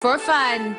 For fun.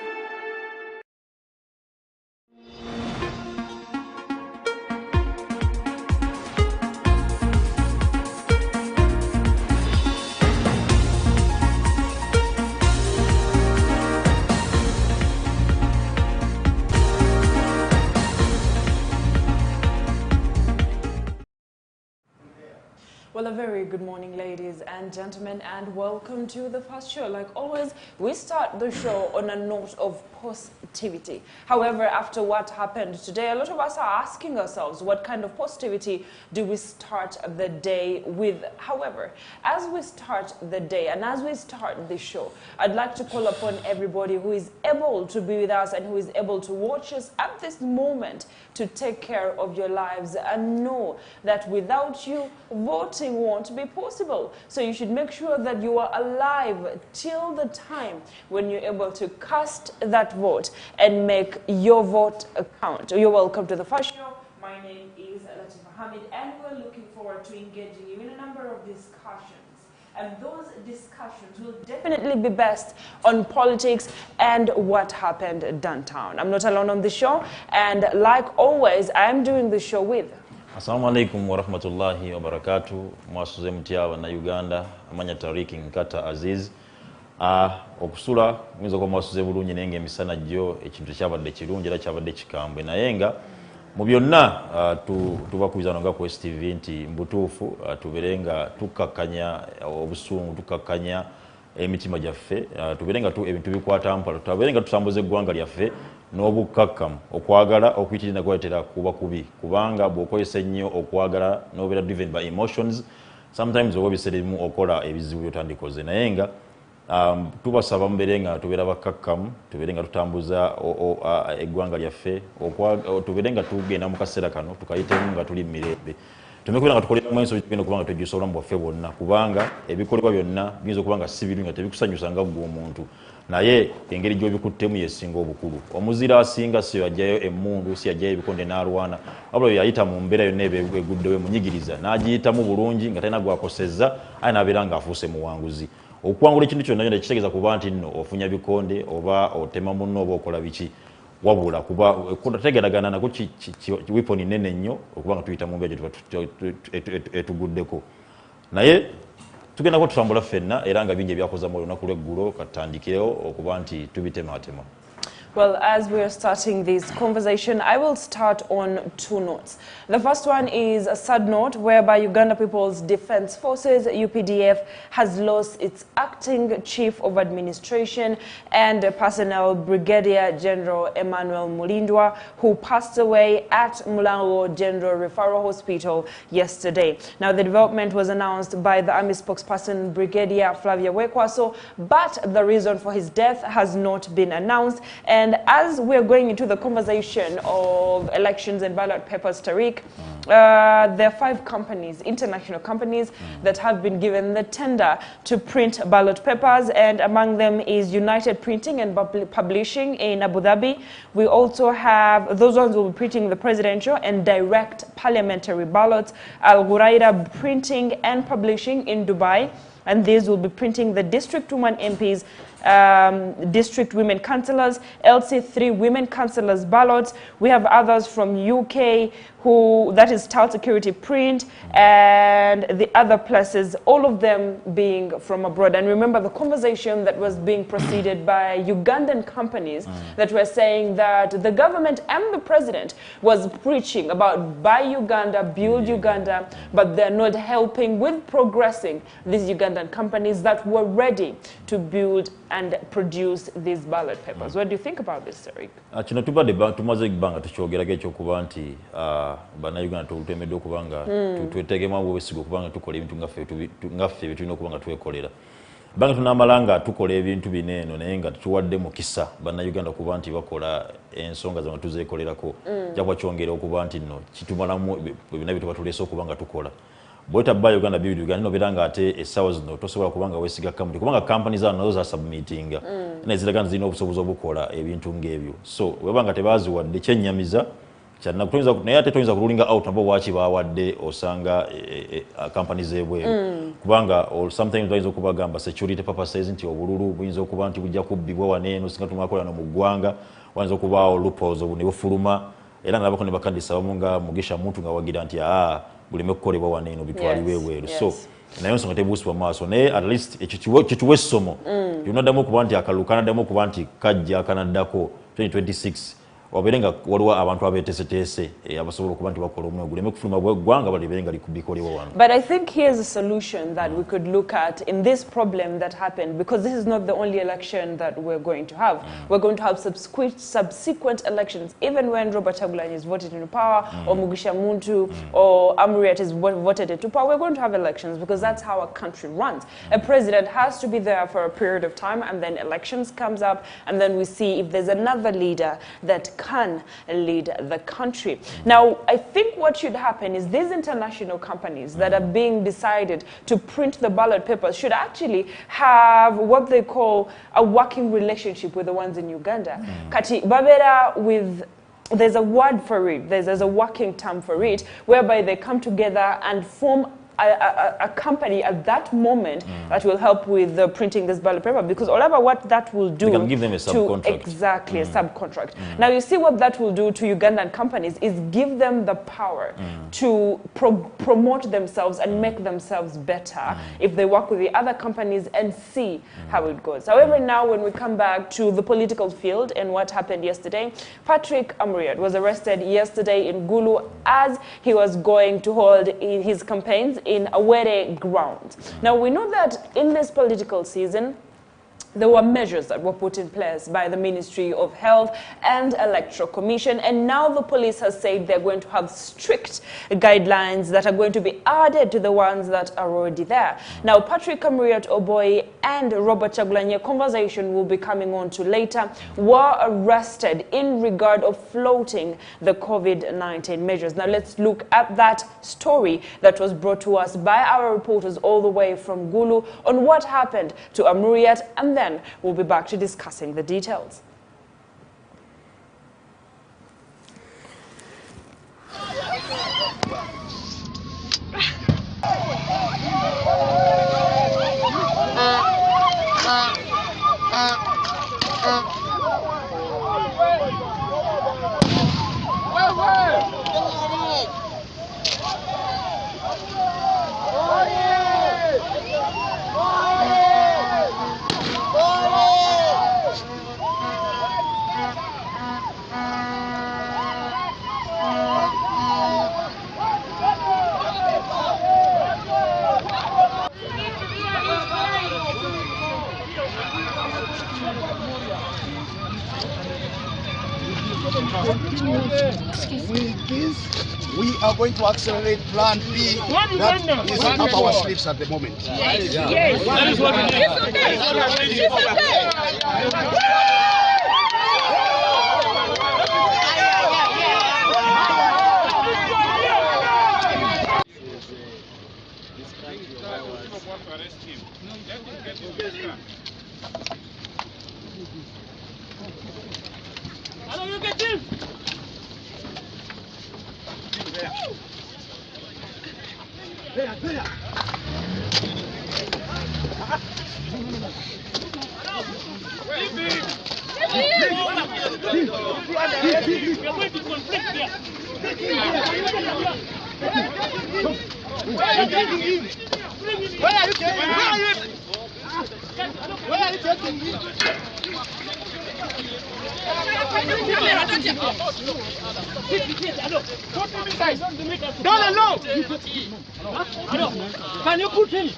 Well, a very good morning, ladies and gentlemen, and welcome to the first show. Like always, we start the show on a note of positivity. However, after what happened today, a lot of us are asking ourselves, what kind of positivity do we start the day with? However, as we start the day and as we start the show, I'd like to call upon everybody who is able to be with us and who is able to watch us at this moment to take care of your lives and know that without you, voting won't be possible. So you should make sure that you are alive till the time when you're able to cast that vote and make your vote count. You're welcome to the first show. My name is Latifa, Hamid, and we're looking forward to engaging you in a number of discussions. And those discussions will definitely be best on politics and what happened downtown. I'm not alone on the show, and like always, I am doing the show with Assalamu alaikum wa rahmatullahi wa barakatuh. Mwasuze mtiawa na Uganda amanya Tarik Nkata Aziz. Okusula mwizo kwa mwasuze bulungi nenge misana jjo ekintu kyabadde kirungi era kyabadde kikambwe nayenga mu byonna tubakubizana nga ku STV nti mbutuufu tuberenga tukakanya obusungu tukakanya emitima gyaffe tuberenga ebintu bikwata mpalo tuberenga tusambuze eggwanga lyaffe n'obukakkamu okwagala okuyitiriza kwetera kuba kubi kubanga bw'okozesa ennyo okwagala n'obeera driven by emotions sometimes oba ebiseera ebimu okola ebizibu by'otandikoze naye nga tubasaba mubeerenga tubeera bakakkamu tubeerenga tutambuza eggwanga lyaffe tubeerenga tugenda mu kaseera kano tukayitemu nga tuli mu mirembe tumekubira nga tukolera mu enso tugenda kubanga twejjusa obulamu bwaffe bwonna kubanga ebikolebwa byonna biyinza okuba nga si birungi nga tebikusanyusa nga ggwe omuntu naye engeri gy'obikuttemu yesinga obukulu omuzira asinga si yajjayo emmundu si yajjayo ebikonde n'alwana wabula yayita mu mbeera yonna eguddewo emunyigiriza n'agiyitamu bulungi nga talina gwakosezza aye n'abeera ng'afuuse muwanguzi okuwangula ekintu kyonna yonna kitegeeza kuba nti nno ofunya bikonde oba otema munno oba okola biki wabula kuba tegeragana nako wiponi nene nnyo okuba nga tuyita mu mbeera etuguddeko naye tugenda ko tutambula ffenna era nga bingi ebyakoza mu lunaku lw'eggulo katandikirewo okuba nti tubitematema. Well, as we are starting this conversation, I will start on two notes. The first one is a sad note whereby Uganda People's Defense Forces, UPDF, has lost its acting chief of administration and personnel, Brigadier General Emmanuel Mulindwa, who passed away at Mulango General Referral Hospital yesterday. Now, the development was announced by the Army spokesperson, Brigadier Flavia Wekwaso, but the reason for his death has not been announced. And as we're going into the conversation of elections and ballot papers, Tarik, there are 5 companies, international companies, that have been given the tender to print ballot papers, and among them is United Printing and Publishing in Abu Dhabi. We also have, those ones will be printing the presidential and direct parliamentary ballots, Al Ghuraida Printing and Publishing in Dubai, and these will be printing the district women MPs, district women councillors, LC3 women councillors ballots. We have others from UK who, that is Tal Security Print, and the other places, all of them being from abroad. And remember the conversation that was being proceeded by Ugandan companies that were saying that the government and the president was preaching about buy Uganda, build Uganda, but they're not helping with progressing these Ugandan companies that were ready to build and produce these ballot papers. What do you think about this, Tarik? Kino tubadde tumaze ebbanga tukyogerako ekyokuba nti bannayuganda tutemedde okuba nga twetegemu obwesiga okuba nga tukola ebintu ngaffe betulina okuba nga twekolera banga tunamala nga tukola ebintu bino eno naye nga tuwadde mukisa bannayuganda okuba nti bakola ensonga zaabwe tuzeekolerako jabwa kyongera okuba nti nno kitumalamu bina bye tuba tuleese okuba nga tukola bweta ba Uganda bibi Uganda no biranga ate essaawa zino tosobola kubanga wesiga company kubanga companies zano nazo za submitting ne ziraga zino obusobozi obukola ebintu ng'ebyo so webanga tebazi wadde kyennyamiza Channa kutoinza naye ate toinza kurulinga out abo wachi bawadde osanga companies ebweru kubanga or sometimes toinza kubagamba security purposes nti obululu buyinza okuba nti bujja kubbibwa waneeno singa tumakola no mugwanga wanza okubaawo loopholes obu ne bufuluma era nabako ne bakadisa bamunga mugisha muntu nga wagira nti bulime kukolebwa waneeno bitwaliwe ebweru so naye nsonga tebusibwa maaso naye at least ekituwa essomo yonaddamu okuba nti akalukana ddamu okuba nti kajja kanaddako 2026 waberenga waliwo abantu abetesetese abasobola okuba nti bakola omwe guleme kufuluma bweggwanga baliberenga likubikolebwa wano. But I think here's a solution that we could look at in this problem that happened, because this is not the only election that we're going to have. We're going to have subsequent elections, even when Robert Kyagulanyi is voted into power, or Mugisha Muntu, or Amuriat is voted into power. We're going to have elections because that's how a country runs. A president has to be there for a period of time, and then elections comes up, and then we see if there's another leader that can lead the country. Now, I think what should happen is these international companies that are being decided to print the ballot papers should actually have what they call a working relationship with the ones in Uganda. Kati babera with there's a word for it, there's a working term for it, whereby they come together and form a company at that moment that will help with printing this ballot paper, because all about what that will do, they can give them a subcontract. Exactly, a subcontract. Now you see what that will do to Ugandan companies is give them the power to promote themselves and make themselves better if they work with the other companies and see how it goes. However, now when we come back to the political field and what happened yesterday, Patrick Amuriat was arrested yesterday in Gulu as he was going to hold his campaigns in Awere grounds. Now we know that in this political season, there were measures that were put in place by the Ministry of Health and Electoral Commission, and now the police has said they're going to have strict guidelines that are going to be added to the ones that are already there. Now, Patrick Amuriat Oboy and Robert Kyagulanyi, a conversation we'll be coming on to later, were arrested in regard of floating the COVID-19 measures. Now, let's look at that story that was brought to us by our reporters all the way from Gulu on what happened to Amuriat, and then we'll be back to discussing the details. With this, we are going to accelerate Plan B. That is up our sleeves at the moment. Yes. Yes. That is what it is. It's okay. It's okay. Can you put him?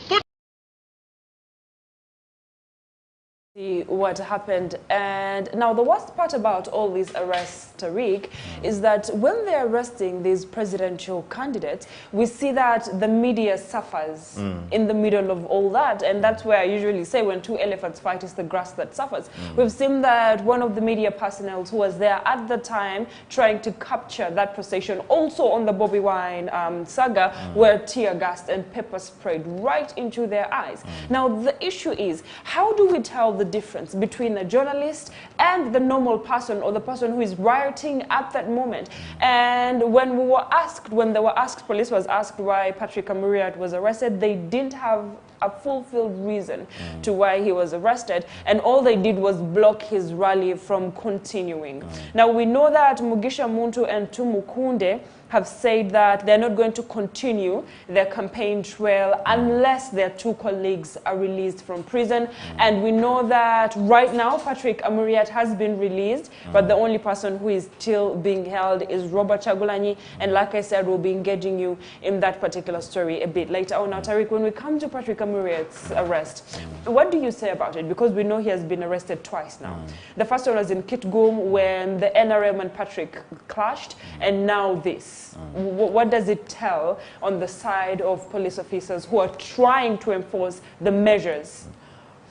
What happened. And now the worst part about all these arrests, Tarik, is that when they're arresting these presidential candidates, we see that the media suffers in the middle of all that, and that's where I usually say when two elephants fight, it's the grass that suffers. We've seen that one of the media personnel who was there at the time trying to capture that procession, also on the Bobby Wine saga, were tear gassed and pepper sprayed right into their eyes. Now the issue is, how do we tell the difference between a journalist and the normal person or the person who is rioting at that moment. And when they were asked, police was asked why Patrick Amuriat was arrested, they didn't have a fulfilled reason to why he was arrested, and all they did was block his rally from continuing. Now we know that Mugisha Muntu and Tumukunde have said that they're not going to continue their campaign trail unless their two colleagues are released from prison. And we know that right now Patrick Amuriat has been released, but the only person who is still being held is Robert Chagulanyi. And like I said, we'll be engaging you in that particular story a bit later on. Now, Tarik, when we come to Patrick Amuriat's arrest, what do you say about it? Because we know he has been arrested twice now. The first one was in Kitgum when the NRM and Patrick clashed, and now this. What does it tell on the side of police officers who are trying to enforce the measures?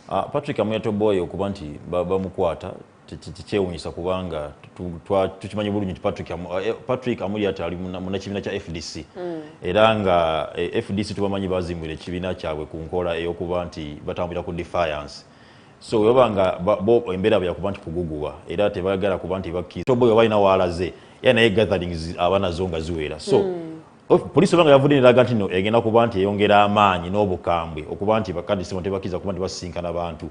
Patrick Amuriat boy okuba nti bamukwata kyewunyisa kubanga tukimanyi bulungi nti Patrick Amuriat ali mu kibiina kya FDC era nga FDC tubamanyi bazimbira ekibiina kyabwe ku nkola ey'okuba nti batambulira ku defiance. So yobanga bo embeera yakuba nti kuguguwa era tebaagala kuba nti bakkiza boy balina waalaze naye gatherings abanazo nga ziwera. So police banga yavudde niraga nti no egenda kuba nti eyongera amaanyi n'obukambwe okuba nti bakadisi tebakiza kuba nti basinkana abantu.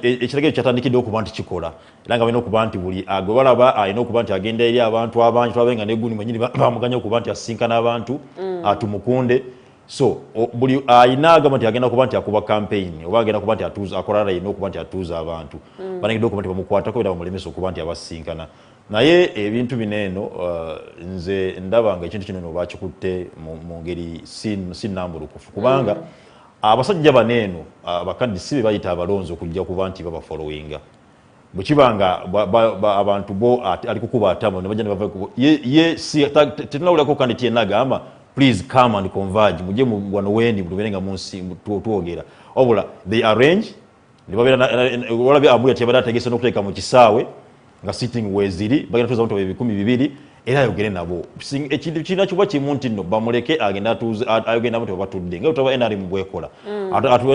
Ekiragiro kyatandikidde okuba nti kikola era nga balina okuba nti buli gwe balaba alina okuba nti agenda eri abantu abangi twabenga negundi mwenyini bamuganya okuba nti asinkana abantu Tumukunde. So buli ayina agamba nti agenda kuba nti akuba campaign oba agenda kuba nti akola alina okuba nti atuuza abantu banagidde okuba nti bamukwatako era bamulemesa okuba nti abasinkana. Naye ebintu bineeno nze ndabanga ekintu kino bakikutte mu ngeri sinambulukufu kubanga abasajja baneeno abakadisi be bayita abalonzi okujja kuba nti baba followinga bwekibanga abantu bo ali kukuba atama ne bajja ne bava ye tetunawulako kandi tiyenna agamba please come and converge mujje wano weni mubeerenga munsi tuwogera obula they arrange ne babeera walabe Amuriat yabadde ategese n'okuteeka mu kisaawe nga sitting weziri bagenda tuza abantu 200 era ayogere nabo ekintu kirina kiba kimu nti nno bamuleke agenda ayogenda abantu batudde nga tutaba NRM bwekola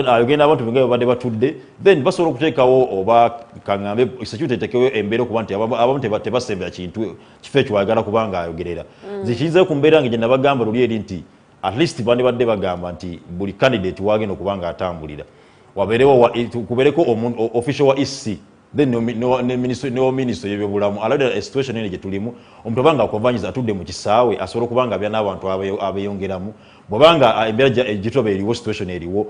ayogenda abantu nga babadde batudde then basobola okuteekawo oba kaŋŋambe security etekewo embeera okuba nti abamu tebasembera kintu kifo ekyo ayagala kubanga ayogerera. Nze kiyinza kumbeera nga gye nabagamba luli eri nti at least bandibadde bagamba nti buli candidate wagenda okubanga atambulira kubeereko official wa EC then no minister yebyobulamu alada a situation ene gye tulimu omuntu obanga akonvanyiza atudde mu kisaawe asobola okubanga abya n'abantu abeyongeramu bw'obanga embeera egituba eriwo situation eriwo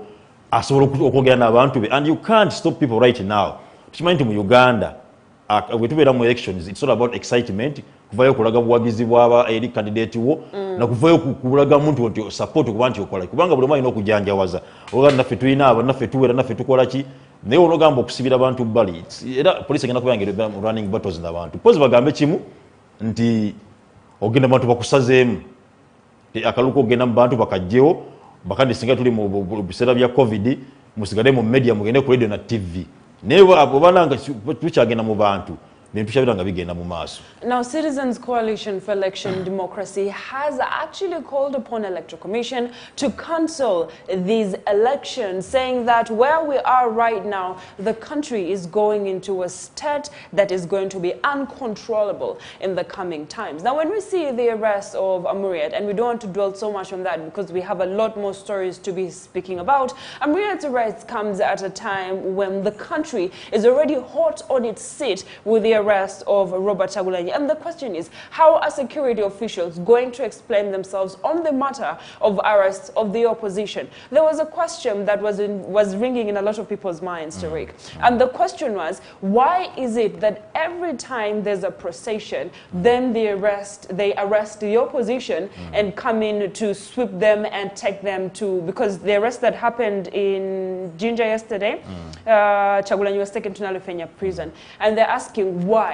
asobola okwogera n'abantu be and you can't stop people right now. Tukimanyi nti mu Uganda bwe tubeera mu elections it's all about excitement kuvayo kulaga buwagizi bwaba eri candidate wo na kuvayo kulaga muntu nti support kuba nti okola kubanga buli mwanya okujanjawaza oluganda naffe tulina aba naffe tuwera naffe tukola ki naye olugamba okusibira abantu bbali era police egenda kubayangera running battles n'abantu pozi bagambe kimu nti ogenda abantu bakusazeemu akaluko ogenda mu bantu bakajjewo bakandi singa tuli mu biseera bya covid musigale mu media mugende ku radio na TV naye abo bananga tukyagenda mu bantu. Now, Citizens Coalition for Election Democracy has actually called upon Electoral Commission to cancel these elections, saying that where we are right now, the country is going into a state that is going to be uncontrollable in the coming times. Now, when we see the arrest of Amuriat, and we don't want to dwell so much on that because we have a lot more stories to be speaking about, Amuriat's arrest comes at a time when the country is already hot on its seat with the arrest of Robert Chagulanyi. And the question is, how are security officials going to explain themselves on the matter of arrests of the opposition? There was a question that was ringing in a lot of people's minds, Tarik. And the question was, why is it that every time there's a procession, then they arrest the opposition and come in to sweep them and take them to, because the arrest that happened in Jinja yesterday, Chagulanyi was taken to Nalufenya prison. And they're asking, why?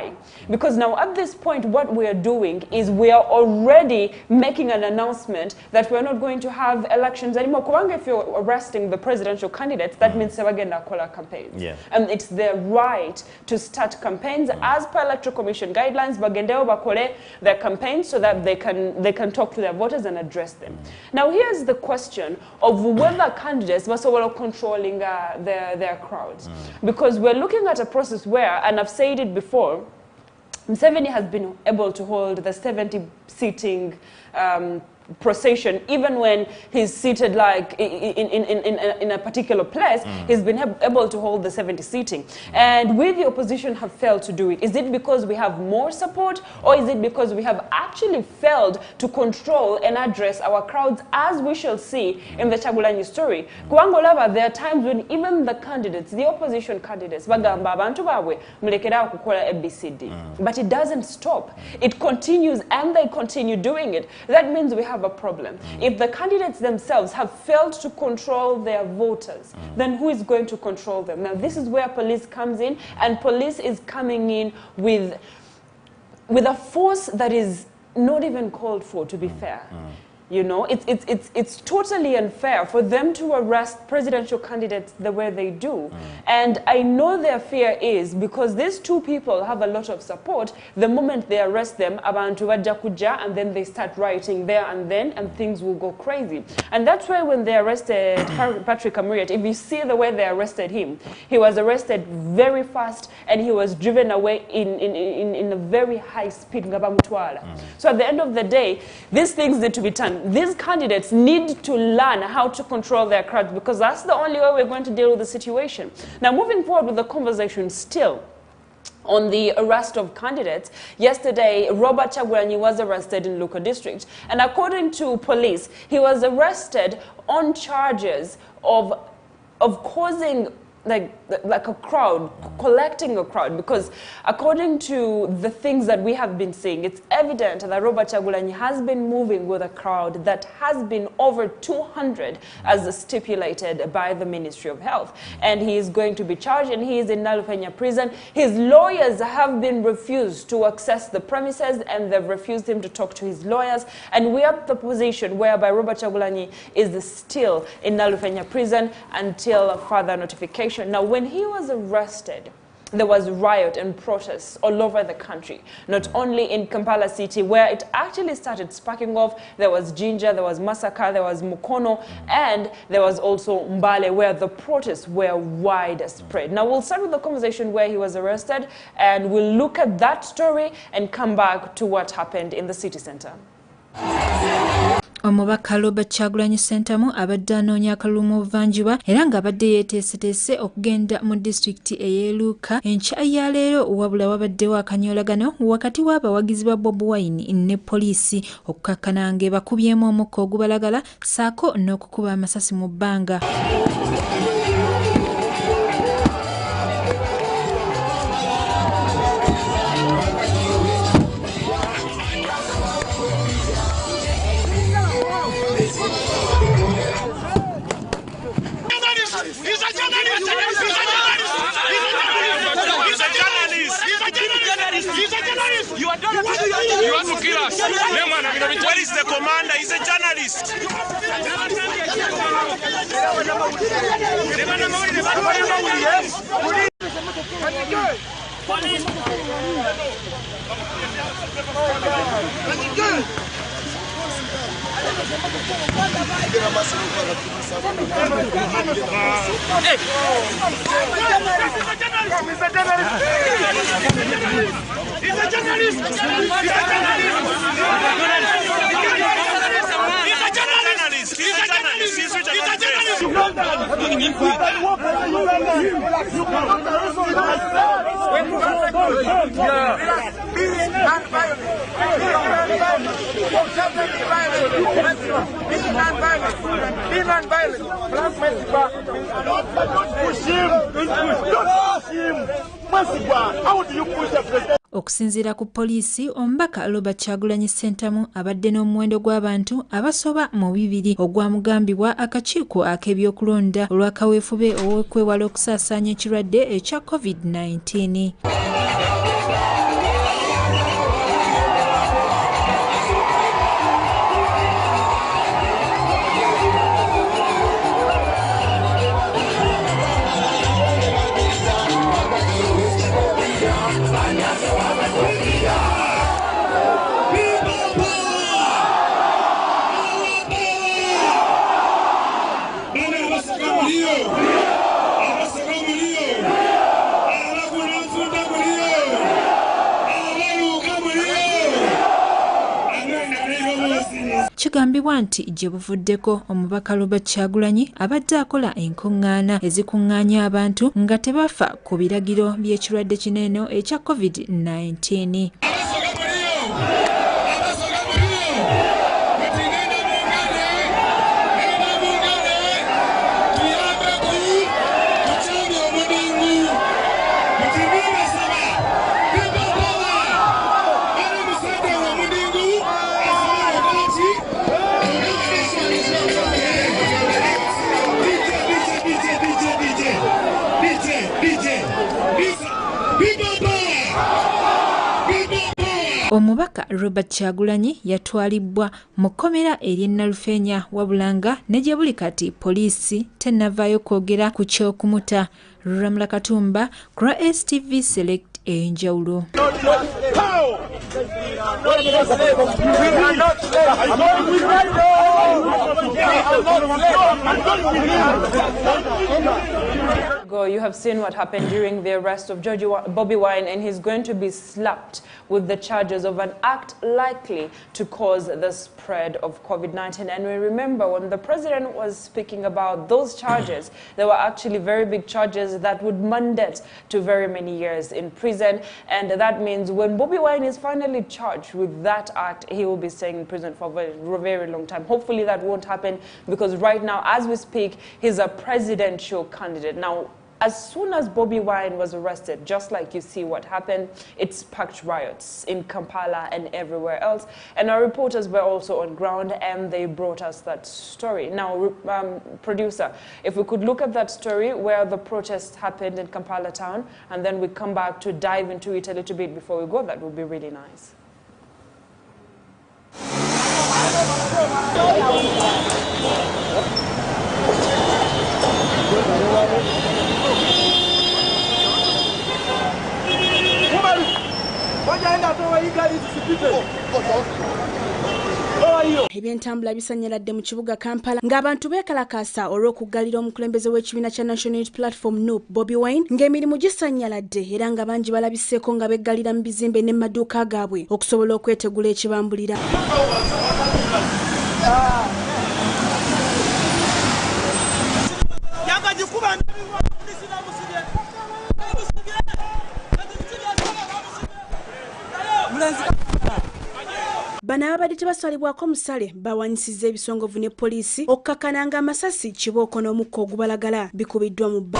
Because now at this point, what we are doing is we are already making an announcement that we're not going to have elections anymore. If you're arresting the presidential candidates, that means they're going to call campaigns. Yeah. And it's their right to start campaigns as per Electoral Commission guidelines. Bagendeo bakole their campaigns so that they can talk to their voters and address them. Now here's the question of whether candidates must be controlling their crowds. Because we're looking at a process where, and I've said it before, Museveni has been able to hold the 70-seating procession, even when he's seated like in a particular place, he's been able to hold the 70 seating. And we, the opposition, have failed to do it. Is it because we have more support, or is it because we have actually failed to control and address our crowds, as we shall see in the Chagulanyi story? Kuangolava, there are times when even the candidates, the opposition candidates, bagamba abantu bawe mulekera kukola ABCD, but it doesn't stop. It continues, and they continue doing it. That means we have a problem. If the candidates themselves have failed to control their voters, then who is going to control them? Now, this is where police comes in, and police is coming in with a force that is not even called for, to be fair. You know, it's totally unfair for them to arrest presidential candidates the way they do. And I know their fear is because these two people have a lot of support. The moment they arrest them, abantu bajja kuja, and then they start rioting there and then, and things will go crazy. And that's why when they arrested Patrick Amuriat, if you see the way they arrested him, he was arrested very fast and he was driven away in a very high speed. So at the end of the day, these things need to be done. These candidates need to learn how to control their crowds, because that's the only way we're going to deal with the situation. Now, moving forward with the conversation still on the arrest of candidates, yesterday Robert Chagulanyi was arrested in Luka district, and according to police, he was arrested on charges of causing like a crowd, collecting a crowd, because according to the things that we have been seeing, it's evident that Robert Chagulanyi has been moving with a crowd that has been over 200 as stipulated by the Ministry of Health. And he is going to be charged, and he is in Nalufenya prison. His lawyers have been refused to access the premises, and they've refused him to talk to his lawyers. And we are at the position whereby Robert Chagulanyi is still in Nalufenya prison until further notification. Now, when he was arrested, there was riot and protests all over the country, not only in Kampala city, where it actually started sparking off. There was Jinja, there was Masaka, there was Mukono, and there was also Mbale, where the protests were widespread. Now, we'll start with the conversation where he was arrested, and we'll look at that story and come back to what happened in the city center. Omubaka Robert Chagulanyi Sentamu abadde anoonya akalulu obuvanjuba era ng'abadde yeeteeseteese okugenda mu disitulikiti ey'Eluuka enkya ya leero, wabula wabaddewo akanyoolagano wakati w'abawagizi ba Bobi Wine ne poliisi okukkakkana ng'ebakubyemu omukka ogubalagala ssaako n'okukuba amasasi mu bbanga. You want to kill us? Where is the commander? He's a journalist. Okusinziira ku poliisi, omubaka Robert Chagulanyi Sentamu abadde n'omuwendo gw'abantu abasoba mu 200 ogwamugambibwa akakiiko ak'ebyokulonda olw'akaweefube ow'okwewala okusaasaanya ekirwadde ekya COVID-19. kigambibwa nti gye buvuddeko omubaka Robert Kyagulanyi abadde akola enkungaana ezikunganya abantu nga tebafa ku biragiro by'ekirwadde kinene ekya COVID-19. Omubaka Robert Kyagulanyi yatwalibwa mu kkomera ery'e Nalufeenya wabula nga ne gye buli kati poliisi tennavaayo kwogera ku ky'okumuta. Ramla Katumba, STV Select enjawulo. You have seen what happened during the arrest of Bobby Wine, and he's going to be slapped with the charges of an act likely to cause the spread of COVID-19. And we remember when the president was speaking about those charges, they were actually very big charges that would mandate to very many years in prison. And that means when Bobby Wine is finally charged with that act, he will be staying in prison for a very long time. Hopefully that won't happen, because right now, as we speak, he's a presidential candidate. Now, as soon as Bobby Wine was arrested, just like you see what happened, it sparked riots in Kampala and everywhere else. And our reporters were also on ground, and they brought us that story. Now, producer, if we could look at that story where the protest happened in Kampala town, and then we come back to dive into it a little bit before we go, that would be really nice. Ebyentambula bisanyaladde mu kibuga Kampala ng'abantu beekalakaasa olw'okuggalira omukulembeze w'ekibiina kya National Unity Platform NUP Bobby Wine ng'emirimu gisanyaladde era nga bangi balabiseeko nga beggalira mu bizimbe n'emaduuka gaabwe okusobola okwetegula ekibambulira. Bano ababadde tebasalibwako musale bawanyisizza ebisongovu ne poliisi okukakana nga amasasi kibooko n'omukka ogubalagala bikubiddwa mu bba.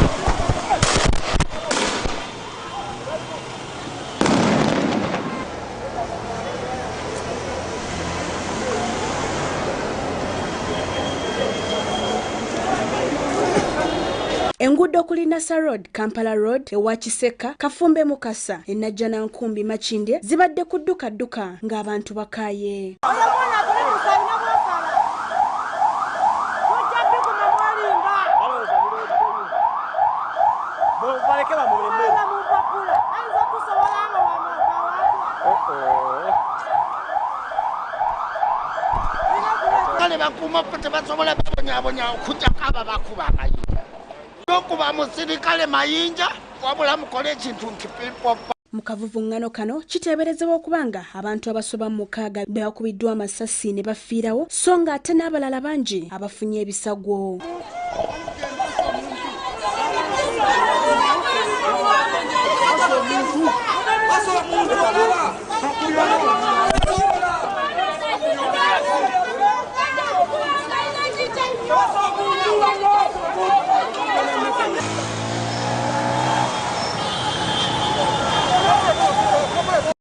Enguudo kuli Nasa Road, Kampala Road, ewa Kiseka, Kafumbe Mukasa, Enajjana Nkumbi Machinde zibadde kudduka ng'abantu bakaaye. Kale bakuma tebasobola babonyabonya okujjako aba bakuba amayinja. Okuba musirikale mayinja wabula mukole ekintu nkipipopa. Mu kavuvuŋŋano kano kiteeberezebwa okubanga abantu abasoba mu 6 bakubiddwa amasasi ne bafiirawo, so nga ate n'abalala bangi abafunye ebisagwo.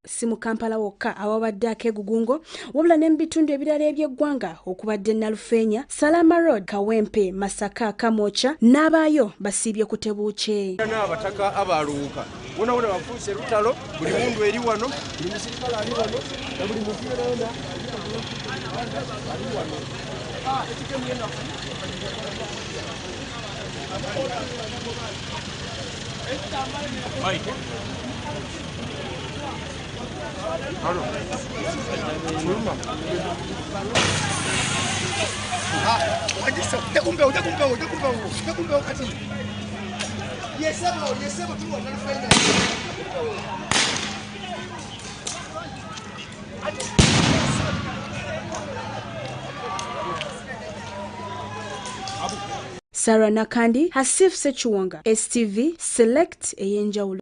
Si mu Kampala wokka awabadde akeegugungo, wabula ne mu bitundu ebirala eby'eggwanga okubadde Nalufeenya, Salama Road, Kawempe, Masaka, Kamoocha n'abaayo basiibye ku Tebuukye. N'abataka abaluuka wona bafuuse lutalo, buli mundu eri wano, buli musirikale ali wano, na buli muntu yonna ali wano. Halo. Muluma. Ujakumbe wakati. Yesebo tu wanafanya. Sarah Nakandi, Hasif Sechuwanga, STV, Select Eyenjawulo.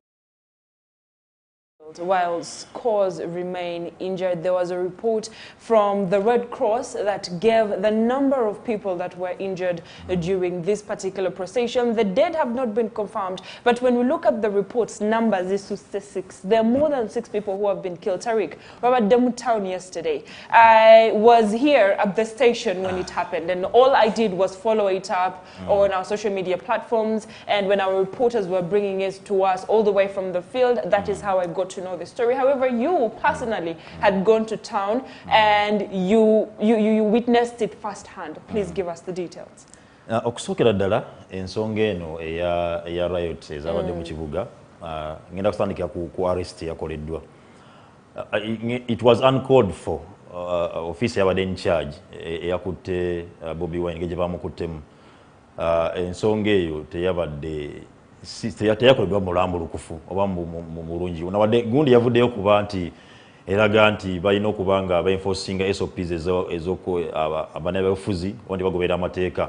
While scores remain injured, there was a report from the Red Cross that gave the number of people that were injured during this particular procession. The dead have not been confirmed, but when we look at the reports, numbers is to 6. There are more than 6 people who have been killed. Tarik, we were at Demu Town yesterday. I was here at the station when it happened, and all I did was follow it up on our social media platforms, and when our reporters were bringing it to us all the way from the field, that is how I got to know the story. However, you personally had gone to town and you witnessed it firsthand. Please give us the details. Okusokera ddala ensonga eno eya riot ezabadde mu kibuga ngenda kutandikira ku arrest yakoleddwa. It was uncalled for. Office yabadde in charge eyakutte Bobi Wine gye bamukuttemu. Ensonga eyo teyabadde teyakoleddwa mulambo lukufu oba mu bulungi. Nabadde gundi yavuddeyo kuba nti eraga nti balina okuba nga baenforcinga SOPs ez'oko abana b'obufuzi oba bagobera amateeka.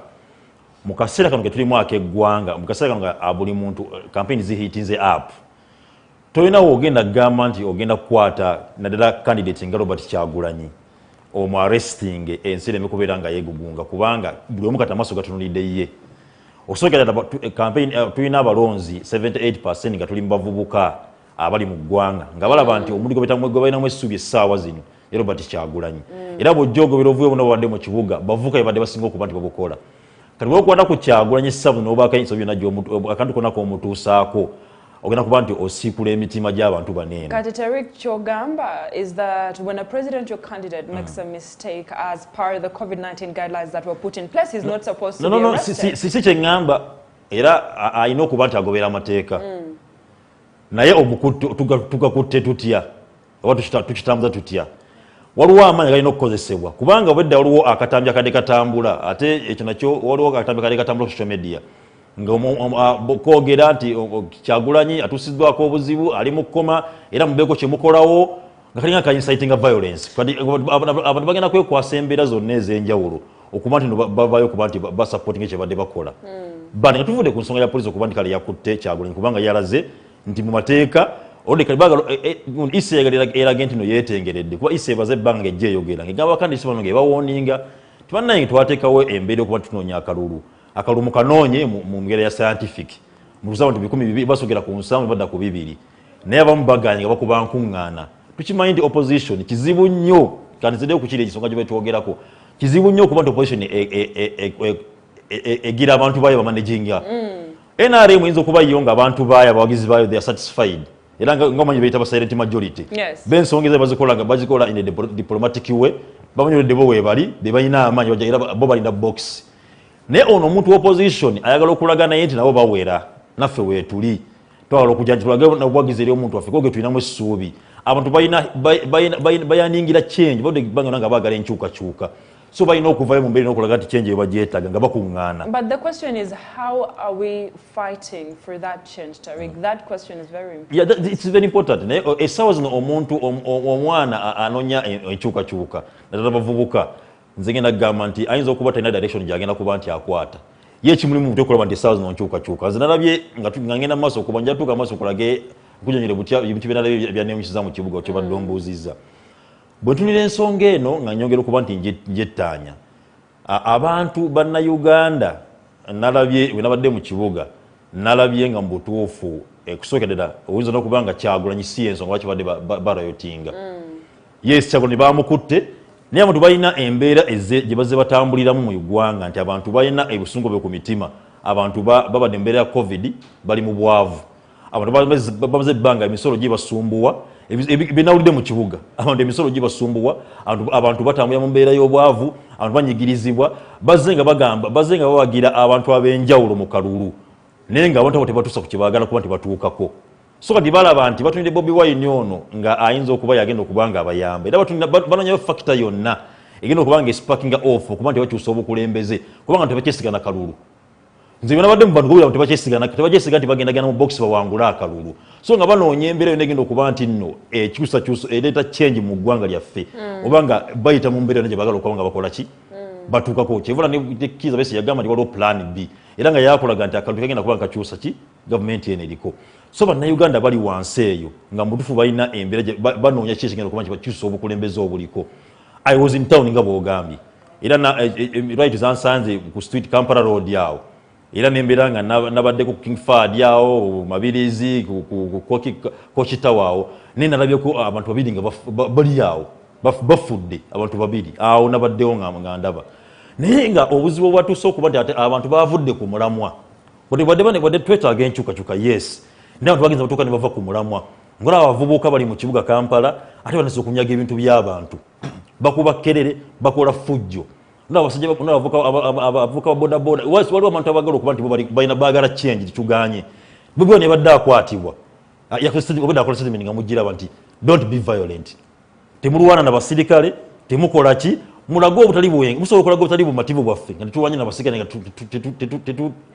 Mu kaseera kano ke tulimu ak'eggwanga, mu kaseera kano nga buli muntu campaign zihitinze up, tolina wogenda kugamba nti ogenda kukwata naddala candidate nga Robert Kyagulanyi omu arresting ensi ereme kubeera nga yeegugunga kubanga buli omu kati amaaso gatunulidde ye. Osokera campaign tulina abalonzi 78% nga tuli mu bavubuka abali mu ggwanga nga balaba nti omuntu gwe balinamu essuubi essaawa zino ye Robert Kyagulanyi. Era bw'ojjogobera ovuyo bona babadde mu kibuga bavubuka badde basinga okuba nti babukola. Kati bw'okwata ku Kyagulanyi essabu n'obaako ensobi yonna akantu konna k'omutuusaako ogenda kuba nti osiikula emitima gy'abantu baneeno. Kati Tarik, Chogamba is that when a presidential candidate makes a mistake as part of the COVID-19 guidelines that were put in place, he's not supposed to be arrested. Si kye ngamba era alina okuba nti agobera amateeka. Naye tugakutte tutya oba tukitambuza tutya. Waliwo amaanyi galina okukozesebwa kubanga obwedda waliwo akatambi akadde katambula ate ekyo nakyo waliwo akatambi akadde katambula ku social media kwogera nti Kyagulanyi atusiddwako obuzibu ali mu kkoma era mubeeko kye mukolawo nga kalinga ka inciting violence. Abantu bagenda kwekwasa embeera zonna ez'enjawulo okuba nti bavayo okuba nti basupporting ekyo badde bakola. Bani nga tuvudde ku nsonga ya poliisi okuba nti kale yakutte Kyagulanyi kubanga yalaze nti mu mateeka isi erage nti no yeetengeredde kuba isi ebaze ebbanga ejja eyogera ng'egamba bakandisi bano ng'ebawoninga tibannaye twateekawo embeera okuba tutunoonya akalulu kanoonye mu ngeri ya scientific mu lusaba nti 12 basogera ku 7 badda ku 2 naye abamu baganye nga bakuba nkuŋŋaana. Tukimanyi nti opposition kizibu nnyo kandi ziddeyo ku kiri ekisonga gye betwogerako kizibu nnyo okuba nti opposition egira abantu baayo bamanaginga. NRM yinza okuba yo nga abantu baayo abawagizi baayo they are satisfied era ngamanyi bayita ba silent majority. B'ensonga ze bazikola in a diplomatic way bamanyiredde bo weebali be balina amaanyi era bo balina box. Naye ono omuntu opposition ayagala okulaga naye nti nabo bawera naffe weetuli twagala okujja nti tulage n'obuwagizi eri omuntu waffe koge tulinamu essuubi abantu bayaningira change bodde banga nga baagala enkyukakyuka so balina okuvayo mu mbeera n'okulaga nti change yebagyetaaga nga bakuŋŋaana. But the question is, how are we fighting for that change, Tarik? That question is very important. Yeah, it's very important. Essaawa zino omuntu omwana anoonya enkyukakyuka naddala bavubuka nze ngenda kugamba nti ayinza okuba talina direction gy'agenda kuba nti akwata ye ekimulimu mutu okulaba nti essaawa zino nkyukakyuka. Nze nalabye nga ngenda mu maaso okuba nja tuuka amaaso okulage nkujanjire ebintu byenalabye byaneemukiza mu kibuga kye badde ombuuzizza. Bwe ntunira ensonga eno nga nyongera okuba nti njettaanya abantu bannayuganda nalabye bwe nabadde mu kibuga nalabye nga mu butuufu kusookerera oyinza n'okuba nga Kyagulanyi si ensonga lwaki badde barayotinga. Yes, Kyagulanyi bamukutte naye abantu balina embeera gye bazze batambuliramu mu Uganda nti abantu balina ebusungu bwe ku mitima. Abantu babadde embeera ya COVID bali mu bwavu. Abantu bamaze ebbanga emisolo gye basumbuwa binawulidde mu kibuga abantu emisolo gye basumbuwa abantu batambulira mu mbeera y'obwavu abantu banyigirizibwa bazze nga bawagira abantu ab'enjawulo mu kalulu naye nga abantu abo tebatuusa ku kye baagala kuba nti batuukako. So kati balaba nti batunidde Bobi Wine ono nga ayinza okuba yagenda okuba nga abayamba era banonyayo factor yonna egenda okuba nga esparkinga off okuba nti bakyusa obukulembeze kubanga tebakyesigana kalulu. Nze nabadde mu bantu gobira tebakyesiga nti bagendagenda mu box bawangula akalulu. So nga banoonya embeera yonna egenda okuba nti nno ekyusakyusa ereeta change mu ggwanga lyaffe oba nga bayita mu mbeera yonna gye baagala okuba nga bakola ki batuukako. Kyevola ne Kizza Besigye yagamba nti waliwo plan B era nga yakolaga nti akantu kagenda kuba nkakyusa ki gavumenti eno eriko so bannayuganda bali wansi eyo nga mutufu balina embeera banoonya ki ekigenda kuba nti bakyusa obukulembeze obuliko. I was in town nga bwogambye era right zansanze ku street Kampala road yawo era nembeera nga nabadde ku King Fahd yawo Mabirizi ku Kochitawo awo nenalabyeko abantu babiri nga bali yawo bafudde abantu babiri awo nabaddewo nga ndaba naye nga obuzibu bwatuuse okuba nti abantu bavudde ku mulamwa wadde twetaaga enkyukakyuka yes naye abantu bagenza batuuka ne bava ku mulamwa ngolaba abavubuka bali mu kibuga Kampala ate banese okunyaga ebintu by'abantu bakuba kerere bakola fujjo abavuka bodaboda waliwo abantu abagala okuba nti balina baagala change kituganye bwe ne badde akwatibwa obadde akola statement nga mugiraba nti don't be violent temulwana n'abasirikale temukola ki mulago obutali buwenge musobola okulaga obutali bumativu bwaffe nga tetulwanye n'abasirikale nga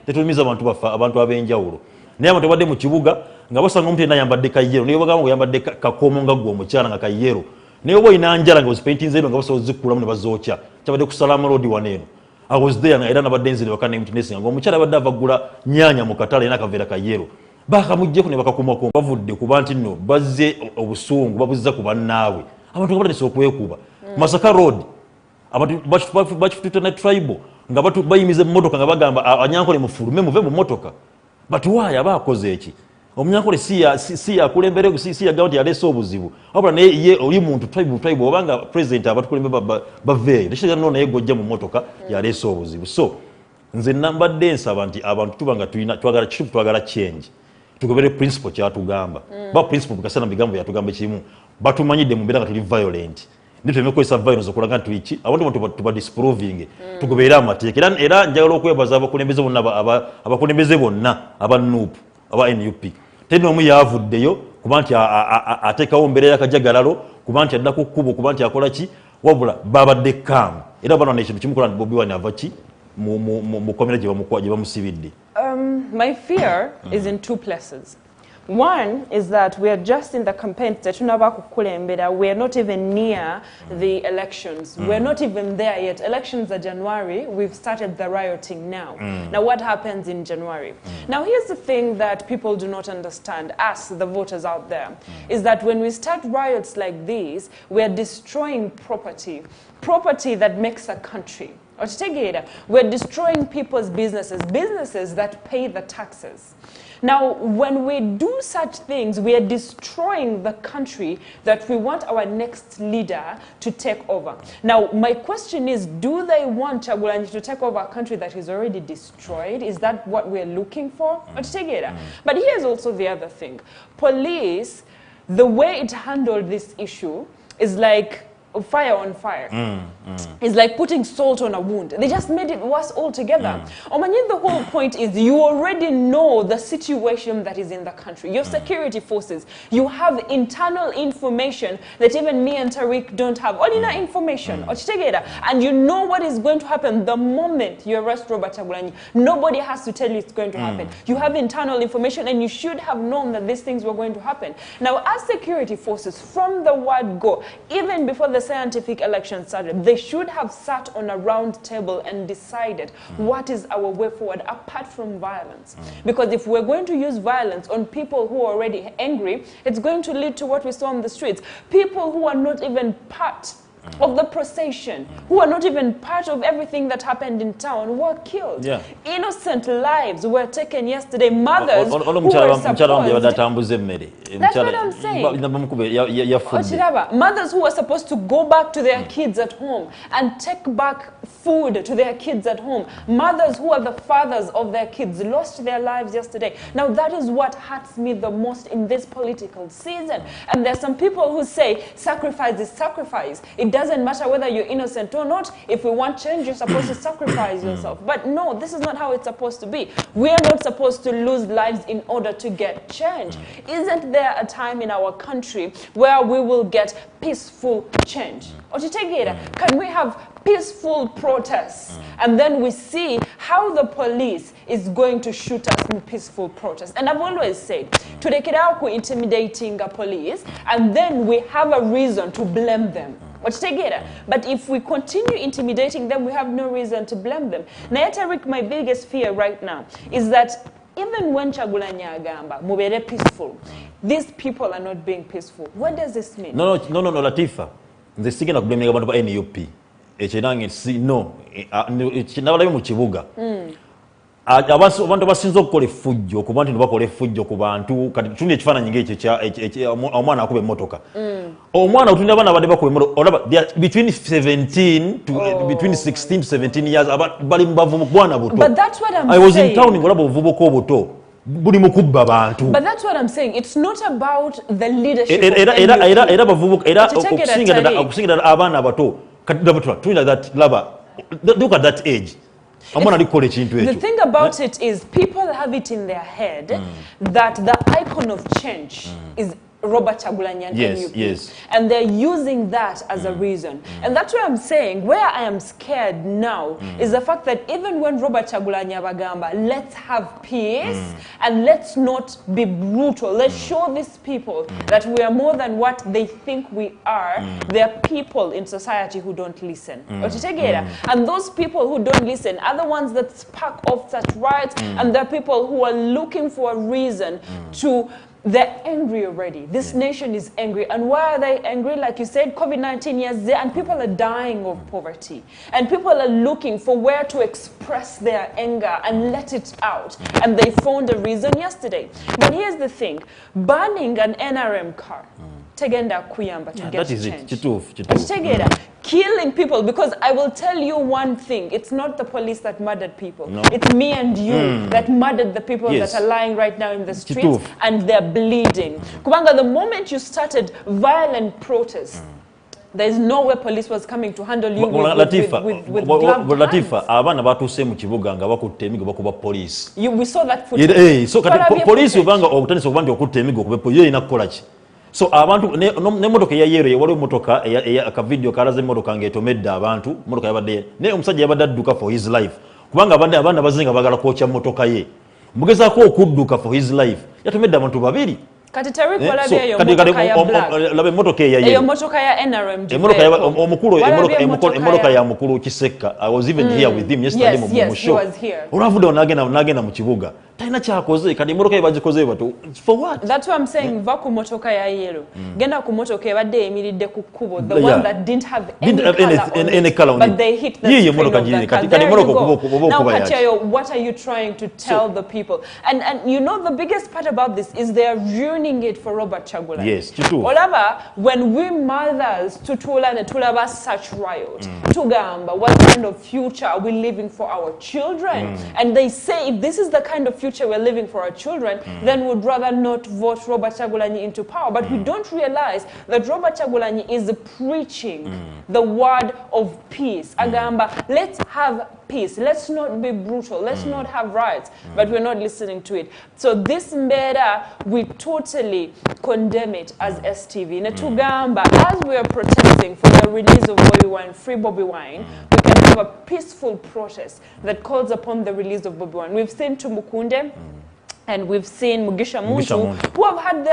tetumiza abantu baffe abantu ab'enjawulo naye abantu badde mu kibuga nga basanga omuntu yenna ayambadde kayero naye bagamba yambadde kakomo nga gwe omukyala nga kayero naye oba olina njala nga ozipaintinze eno nga basobola zikkulamu ne bazookya kyabadde ku Salama Road waneeno I was there era nabadde nzire bakana emutinesinga ng'omukyala badde avagula nnyanya mu katale yena akaveera kayero bakamuggyeko ne bakakumako bavudde kuba nti nno bazze obusungu babuzza ku bannaabwe abantu nga batandise okwekuba Masaka Road abantu bakifutute ne tribal nga bayimiza emmotoka nga bagamba Anyankole mufulume muve mu mmotoka batuwaaya abakoze eki omunyankole si yakulembere si yagamba nti yaleese obuzibu wabula naye ye oli muntu tribe obanga president abatukulembe baveeyo tekitegeera nno naye gojja mu mmotoka yaleese obuzibu so nze nambadde nsaba nti abantu tuba nga twagala change tugobere principle kyatugamba ba principle bukasana bigambo yatugamba kimu batumanyidde mu mbeera nga tuli violent ndi tumekozesa violence okulaga nti iki abantu tuba disproving tugoberera amateeka era njagala okwebaza abakulembeze bonna aba NUP aba NUP tena omu yavuddeyo kuba nti ateekawo mbeera y'akajagalalo kuba nti adda ku kkubo kuba nti akola ki wabula babadde kaamu era bano nekintu kimukola nti Bobi Wine ava ki mu komera gye bamusibidde. My fear is in two places. One is that we are just in the campaign. We are not even near the elections. We're not even there yet. Elections are January. We've started the rioting now. Now, what happens in January? Now, here's the thing that people do not understand, us, the voters out there, is that when we start riots like these, we are destroying property that makes a country. We're destroying people's businesses that pay the taxes. Now, when we do such things, we are destroying the country that we want our next leader to take over. Now, my question is, do they want Chagulanyi to take over a country that is already destroyed? Is that what we're looking for? But here's also the other thing. Police, the way it handled this issue is like fire on fire. It's like putting salt on a wound. They just made it worse altogether. The whole point is you already know the situation that is in the country. Your security forces, you have internal information that even me and Tarik don't have. All in information. And you know what is going to happen the moment you arrest Robert Chagulanyi. Nobody has to tell you it's going to happen. You have internal information and you should have known that these things were going to happen. Now, as security forces, from the word go, even before the scientific election started, they should have sat on a round table and decided what is our way forward apart from violence. Because if we're going to use violence on people who are already angry, it's going to lead to what we saw on the streets. People who are not even part of the procession, who are not even part of everything that happened in town, were killed. Innocent lives were taken yesterday. Mothers who were supposed... That's what I'm saying. Mothers who were supposed to go back to their kids at home and take back food to their kids at home. Mothers who are the fathers of their kids lost their lives yesterday. Now that is what hurts me the most in this political season. And there's some people who say sacrifice is sacrifice. It doesn't matter whether you're innocent or not. If we want change, you're supposed to sacrifice yourself. But no, this is not how it's supposed to be. We are not supposed to lose lives in order to get change. Isn't there a time in our country where we will get peaceful change? Can we have peaceful protests, and then we see how the police is going to shoot us in peaceful protests? And I've always said, intimidating a police, and then we have a reason to blame them. But if we continue intimidating them, we have no reason to blame them. Now, Tarik, my biggest fear right now is that even when Kyagulanyi agamba mubere peaceful, these people are not being peaceful. What does this mean? No, Latifa. The second of blaming about NUP. No, it's never mu kibuga. Abantu basinza okukola effujjo ku bantu bakola effujjo ku bantu kati tuni ekifaananyi ng'ekyo omwana akuba emmotoka omwana otunda abaana badde bakuba emmotoka olaba between 16 to 17 years bali mu bavubuka bwana buto. I was in town ngolaba obuvubuka obuto buli mu kubba bantu. But that's what I'm saying. It's not about the leadership era bavubuka era okusingira abaana abato kati tuni that laba look at that age. The thing about it is people have it in their head that the icon of change is Robert Kyagulanyi and NUP. Yes. And they're using that as a reason. And that's why I'm saying where I am scared now is the fact that even when Robert Kyagulanyi abagamba, let's have peace and let's not be brutal. Let's show these people that we are more than what they think we are. There are people in society who don't listen. And those people who don't listen are the ones that spark off such riots, and there are people who are looking for a reason to. They're angry already. This nation is angry. And why are they angry? Like you said, COVID-19 is there and people are dying of poverty. And people are looking for where to express their anger and let it out. And they found a reason yesterday. But here's the thing. Banning an NRM car. Tegenda kuyamba to get change. Killing people, because I will tell you one thing, it's not the police that murdered people. No. It's me and you that murdered the people that are lying right now in the streets and they're bleeding. Kubanga, the moment you started violent protests, there's no way police was coming to handle you with gloved hands. Latifa, abana batuse mu kibuga nga bakutte emigo bakuba police. We saw that footage. So kati police ubanga okutandisa okuba okutte emigo kubepo ye ina kukola ki? So abantu ne motoka ya yero wali motoka aka video kalaze motoka ngetomedde abantu motoka yabadde ne omusajja yabadde adduka for his life kubanga abana bazinga bagala kocha motoka ye mugeza ko okudduka for his life yatomedde abantu babiri. Kati Tarik walabye yo motoka ya black. Labe motoka ya yero motoka ya NRM. Motoka ya omukulu motoka ya mukulu Kiseka. I was even here with him yesterday mu show. Yes, he was here. Olavuda onagenda mu kibuga. Taina kyakoze kati motoka yabagikoze bato for what? That's what I'm saying. Va ku motoka ya yellow. Genda ku motoka ebadde emiridde ku kubo, the one that didn't have any color on it. But they hit the screen of that car. There you go. Now Katiayo, what are you trying to tell the people? And you know the biggest part about this is they are ruining it for Robert Kyagulanyi. Yes, true. Olaba, when we mothers tutula ne tulaba such riot, tugamba, what kind of future are we living for our children? And they say if this is the kind of future we're living for our children, then we'd rather not vote Robert Kyagulanyi into power. But we don't realize that Robert Kyagulanyi is preaching the word of peace. Agamba, let's have peace. Let's not be brutal. Let's not have riots. But we're not listening to it. So this mbera, we totally condemn it as STV. Netugamba, as we are protesting for the release of Bobby Wine, free Bobby Wine, we can have a peaceful protest that calls upon the release of Bobby Wine. We've seen Tumukunde and we've seen Mugisha Muntu who have had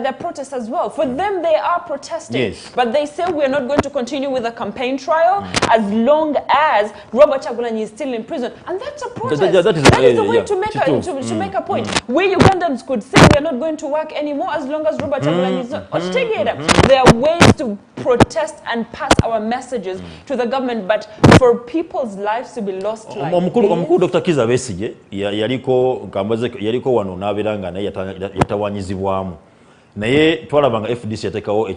their protests as well. For them, they are protesting. But they say we're not going to continue with the campaign trial as long as Robert Kyagulanyi is still in prison. And that's a protest. That is the way to make a point. We Ugandans could say we're not going to work anymore as long as Robert Kyagulanyi is not. There are ways to protest and pass our messages to the government, but for people's lives to be lost like Omukulu Dr. Kiza Besigye yaliko wano nabiranga naye yatawanyizibwamu naye twalabanga FDC yatekawo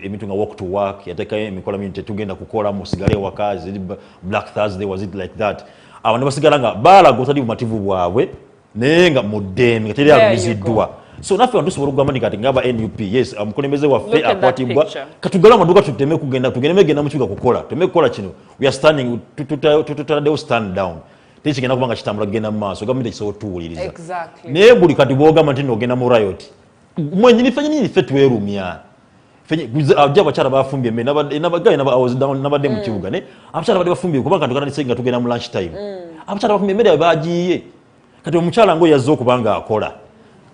emitu nga walk to work yatekayo emikola mingi tetugenda kukola musigale wakazi Black Thursday was it like that abantu basigala nga balaga otali bumativu bwabwe naye nga muddemi teri alumiziddwa. So naffe wantu sobola okugamba kati ngaba NUP yes amukulembeze waffe akwatibwa katugala amaduka tuteme kugenda mu kibuga kukola teme kukola kino we are standing tutaddewo stand down tekigenda kubanga kitambula kugenda mu maaso gavumenti ekisobola otuwuliriza naye buli kati bwogamba nti nogenda mu riot mwenyini ffe tweruumya ajja abakyala bafumbye nabadde mu kibuga naye abakyala badde bafumbye kubanga tugananise nga tugenda mu lunch time abakyala bafumbye emmere bagiye kati omukyala ngo yazze okubanga akola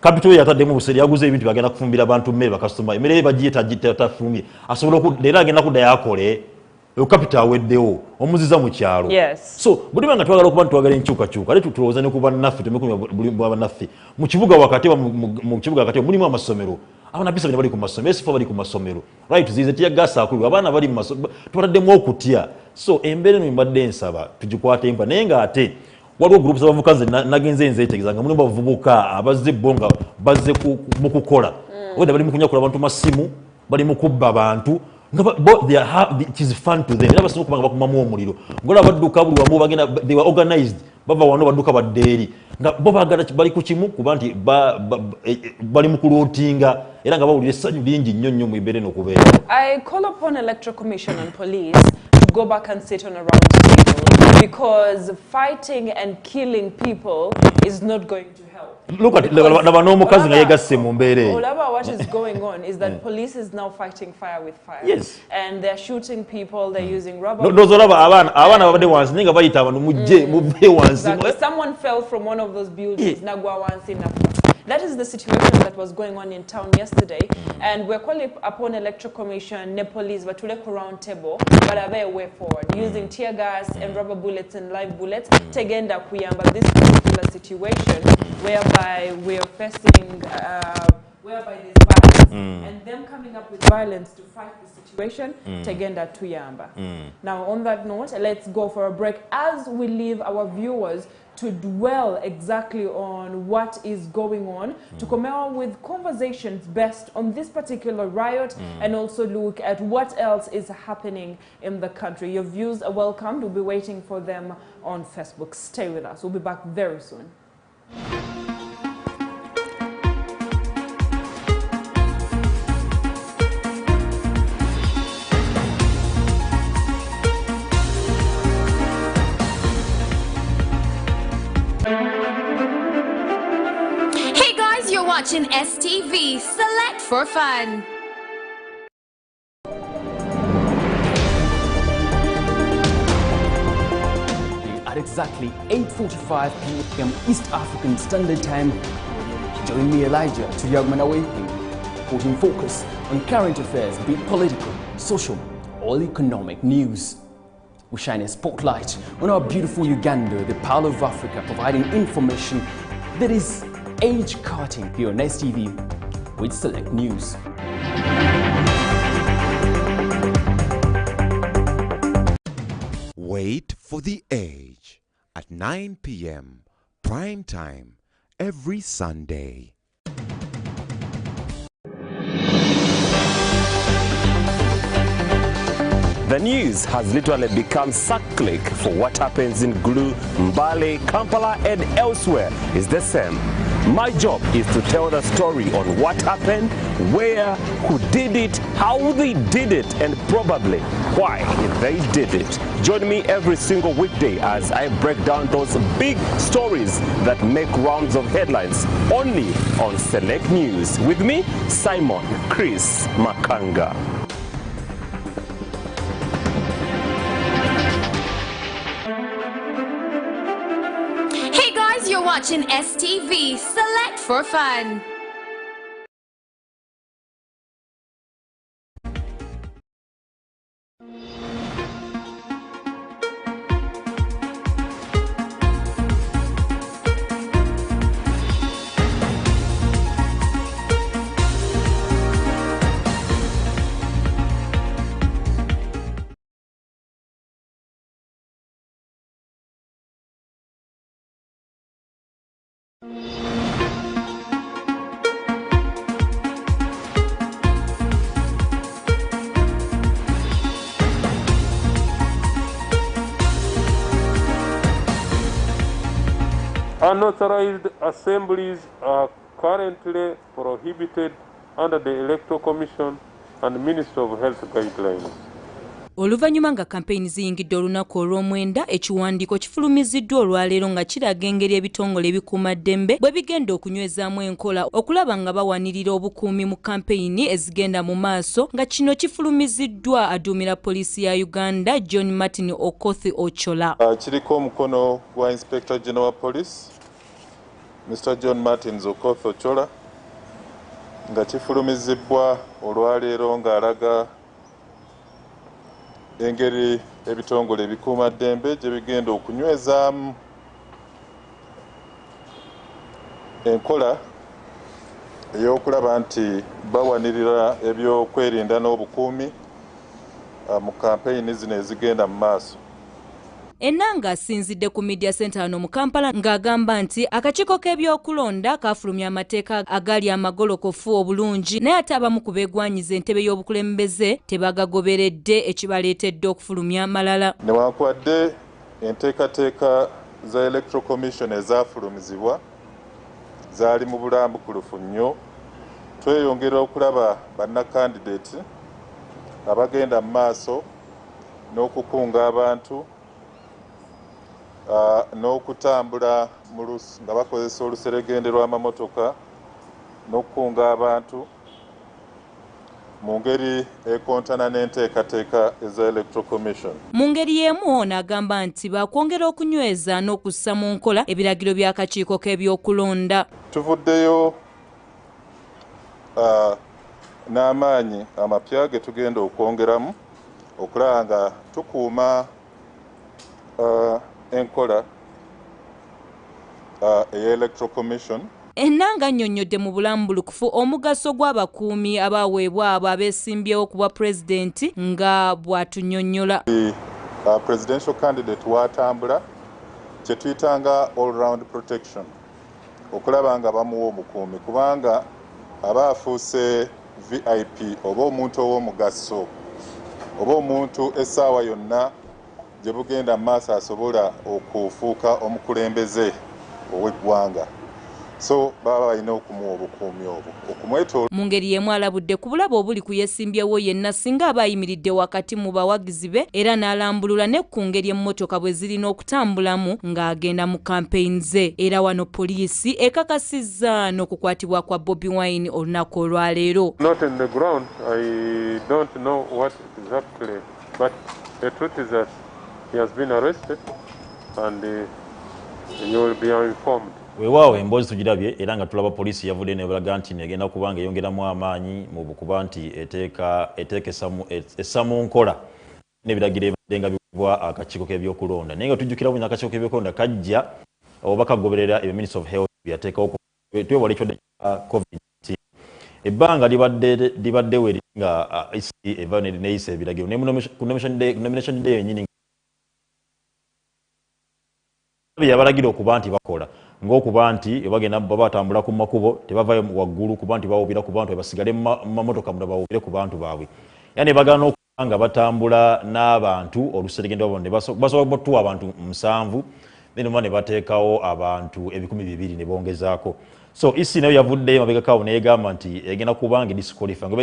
Capital yataddemu buseri yaguze ebintu bagenda kufumbira abantu mmere bakasoma emere bagiyeta tafumye asobola okudera agenda kuddayo akole Capital aweddewo omuziza mu kyalo. So buli banga twagala okuba twagala enkyukakyuka letu tulowooza ne kuba naffe tumekumya buli bannaffe mu kibuga wakati mu kibuga wakati mulimu amasomero abana bisa bali ku masomero esifa bali ku masomero right zize tiya gasa akulu abana bali mu masomero tubadde mu okutya. So embere no mbadde nsaba tugikwate empa naye nga ate waliwo groups abavukanze nagenze nzeetegeza nga mulimu bavubuka abazze bonga bazze mu kukola wenda bali mu kunyakola abantu masimu bali mu kubba abantu it is fun to them. Never seen kubanga bakumamu omuliro ngola badduka buli wamu bagenda they were organized bava wano badduka baddeeri nga bo bagala bali ku kimu kuba nti bali mu kulootinga era nga bawulira essanyu lingi nnyo nnyo mu ibeere n'okubeera. I call upon Electoral Commission and police to go back and sit on a round table because fighting and killing people is not going to help. Look at n'omukazi nga yegasse mu mbeere. What is going on is that police is now fighting fire with fire. Yes. And they're shooting people, they're using rubber. Nozolaba abana babadde wansi ninga bayita abantu mujje wansi. Someone fell from one of those buildings. Nagwa wansi nafa. That is the situation that was going on in town yesterday, and we're calling upon Electoral Commission, ne police, but to like a round table, but a way forward, using tear gas and rubber bullets and live bullets, tegenda kuyamba this particular situation, whereby we're facing, whereby there's violence, and them coming up with violence to fight the situation, tegenda tuyamba. Now, on that note, let's go for a break as we leave our viewers to dwell exactly on what is going on, to come out with conversations based on this particular riot, and also look at what else is happening in the country. Your views are welcomed. We'll be waiting for them on Facebook. Stay with us. We'll be back very soon. You're watching STV. Select for fun. At exactly 8:45 p.m. East African Standard Time, join me, Elijah, to Yagman Awakening, putting focus on current affairs, be it political, social, or economic news. We shine a spotlight on our beautiful Uganda, the Pearl of Africa, providing information that is age-cutting here on STV with select news. Wait for the Age at 9 p.m. prime time every Sunday. The news has literally become cyclic, for what happens in Gulu, Mbale, Kampala and elsewhere is the same. My job is to tell the story on what happened, where, who did it, how they did it, and probably why they did it. Join me every single weekday as I break down those big stories that make rounds of headlines only on Select News. With me, Simon Chris Makanga. You're watching STV. Select for fun. Unauthorized assemblies are currently prohibited under the Electoral Commission and Ministry of Health guidelines. Oluvannyuma nga kampeyini ziyingidde olunaku olw'omwenda, ekiwandiiko kifulumiziddwa olwaleero nga kiraga engeri ebitongole ebikuumaddembe bwe bigenda okunywezaamu enkola okulaba nga bawanirira obukuumi mu kampeyini ezigenda mu maaso, nga kino kifulumiziddwa aduumira poliisi ya Uganda John Martin Okothi Ochola. Kiriko omukono gwa Inspector General Police Mr. John Martin Zokotho Chola nga kifulumizibwa olwaleero ng'alaga engeri ebitongole ebikuumaddembe gye bigenda okunywezaamu enkola ey'okulaba nti bawanirira ebyokwerinda n'obukuumi mu kampeyini zino ezigenda mu maaso. Enanga asinzidde ku media center hano mu Kampala ng'agamba nti akakiiko k'ebyokulonda kafulumya amateeka agali amagolokofu obulungi naye ate abamu ku beegwanyiza entebe y'obukulembeze tebagagoberedde ekibaleetedde okufulumya amalala. Newankubadde enteekateeka za Electoral Commission ezaafulumizibwa zaali mu bulambukulufu nnyo, tweyongera okulaba bannakandidate abagenda mu maaso n'okukunga abantu n'okutambula nga bakozesa oluseregende lw'amamotoka n'okukunga abantu mu ngeri ekontana n'enteekateeka eza Electoral Commission. Mu ngeri y'emu ono agamba nti bakwongera okunyweza n'okussa mu nkola ebiragiro by'akakiiko k'ebyokulonda. Tuvuddeyo n'amaanyi amapya ge tugenda okwongeramu okulaba nga tukuuma enkola ey'Electoral Commission. Enanga annyonnyodde mu bulambulukufu omugaso gw'abakuumi abaweebwa abo abeesimbyewo ku bwa pulezidenti nga bw'atunnyonnyola. Presidential candidate watambula kye tuyitanga all round protection okulaba nga bamuwa omukuumi kubanga aba afuuse VIP oba omuntu ow'omugaso oba omuntu essaawa yonna gye bugenda mu maaso asobola okufuuka omukulembeze ow'eggwanga. So baba balina okumuwa obukuumi obwo okumwetoola. Mu ngeri y'emu alabudde ku bulabo obuli ku yeesimbyewo yenna singa aba ayimiridde wakati mu bawagizi be era n'alambulula ne ku ngeri emmotoka bwe zirina okutambulamu ng'agenda mu kampeyini ze. Era wano poliisi ekakasizza n'okukwatibwa kwa Bobi Wine olunaku olwaleero. Not in the ground, I don't know what exactly, but the truth is that he has been arrested and you will be informed. Weewaawo emboozi tugirabye era nga tulaba poliisi yavudde nebalaga nti negenda kubanga eyongeramu amaanyi mu bukuba nti eteeka essa mu nkola n'ebiragiro ebadde nga bikubwa akakiiko k'ebyokulonda. Naye nga tujjukira bunya akakiiko k'ebyokulonda kajja oba kagoberera ebyo Minister of Health byateekawo twewala ekyo COVID-19. Ebbanga libadde weri nga IC eva neeyisa ebiragiro ku nomination day yennyini yabalagira okuba nti bakola ng'okuba nti bagenda batambula ku makubo tebavayo waggulu kuba nti bawubira ku bantu basigale mu mamotoka muda bawubire ku bantu baabwe. Yani bagana okuba nga batambula n'abantu oluseregende wabone basobola kutuwa abantu 7 then ne bateekawo abantu 200 ne bongezaako. So isi nayo yavudde mabegakawo neegamba nti egenda kubanga disqualify ngo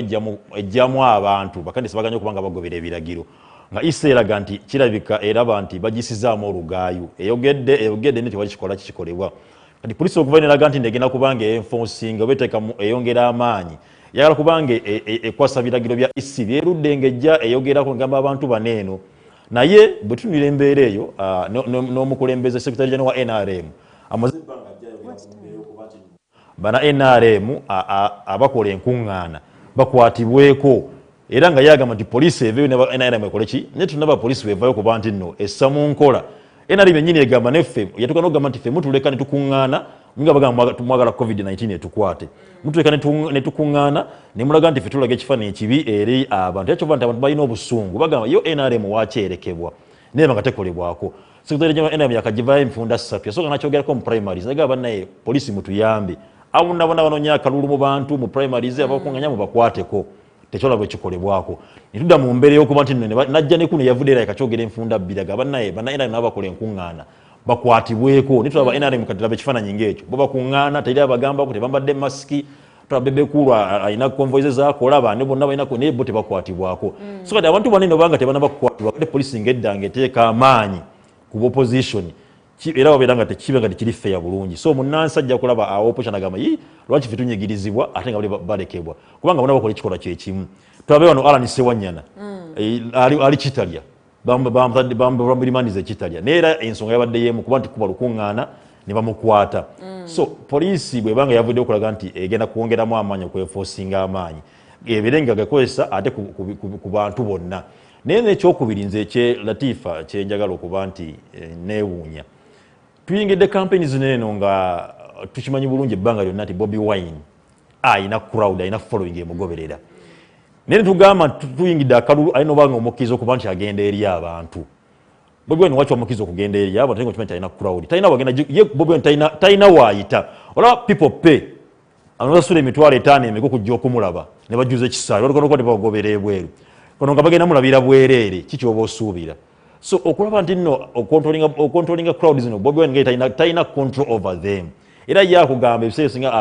ejjamu abantu bakandisi baganya okubanga bagobera ebiragiro nga isi eraga nti kirabika era nti bagisizaamu olugaayu eyogedde nti wakikola kikolebwa. Kati poliisi okuva neraga nti negenda kubanga enforcing obeteeka eyongera amaanyi yagala kubanga ekwasa biragiro bya isi byerudde ngejja eyogerako ngamba abantu baneeno naye bwe tunira embeera eyo n'omukulembeze Secretary General wa NRM amaze ebbanga bana NRM abakola enkuŋŋaana bakwatibweko era nga yagamba nti poliisi eveyo ne NRM ekole ki naye tunaba poliisi wevayo kuba nti nno essa mu nkola NRM yennyini egamba neffe yatuuka n'okugamba nti ffe mutuleka ne tukuŋŋaana nga bagamba mwagala COVID-19 etukwate mutuleka ne tukuŋŋaana ne mulaga nti ffe tulaga ekifaananyi kibi eri abantu yakyova nti abantu balina obusungu bagamba yo NRM wakyerekebwa naye nga tekolebwako. Secretary General NRM yakagivayo enfunda 3 yasooka nakyogerako mu primaries nagamba naye poliisi mutuyambe awuna bona banoonya akalulu mu bantu mu primaries abakuŋŋaanya mu bakwateko techola bwe kikolebwako. Nitudda mu mbeera y'okuba nti najja ne kuno yavudde era akakyogera enfunda 2 gaba naye NRM n'abakola enkuŋŋaana bakwatibweko nitulaba NRM katiraba ekifaananyi ng'ekyo bo bakuŋŋaana teri abagambako tebambadde masiki Bebekulwa alina convoys zaakola bane bonna balinako naye bo tebakwatibwako. So kati abantu banene obanga tebana bakwatibwa kati poliisi ng'eddange eteeka amaanyi ku opposition era wabeera nga tekibe nga tekiri fair bulungi. So munnansi ajja kulaba opposition agamba lwaki ffe tunyigirizibwa ate nga balekebwa kubanga bonna bakola ekikola kyekimu. Tulabe wano Alan Sewanyana ali Kitalya bamirimandiza Kitalya naye era ensonga yabadde yeemu kuba nti kuba lukuŋŋaana ne bamukwata. So poliisi bwebanga yavudde okulaga nti egenda kwongeramu amaanyi okweforcinga amaanyi ebirenga gakozesa ate ku bantu bonna. Naye n'ekyokubiri nze ekye Latifa kyenjagala okuba nti neewuunya, tuyingidde campaign zino eno nga tukimanyi bulungi ebbanga lyonna nti Bobi Wine ayina crowd, ayina following emugoberera. Naye tugamba tuyingidde akalulu ayina obanga omukkiriza okuba nti agenda eri abantu. Bobi Wine wachi omukkiriza okugenda eri abantu tengo kimanyi ayina crowd. Talina wagenda ye Bobi Wine talina waayita. Ola people pay. Anobasula emitwalo 5 emiko kujja okumulaba ne bajuza ekisaawe. Olwo kono bagobera ebweru. Kono nga bagenda mulabira bwerere kiki oba osuubira. So okulaba nti nno ocontrollinga crowd zino Bobi Wine talina control over them. Era yakugamba ebiseera singa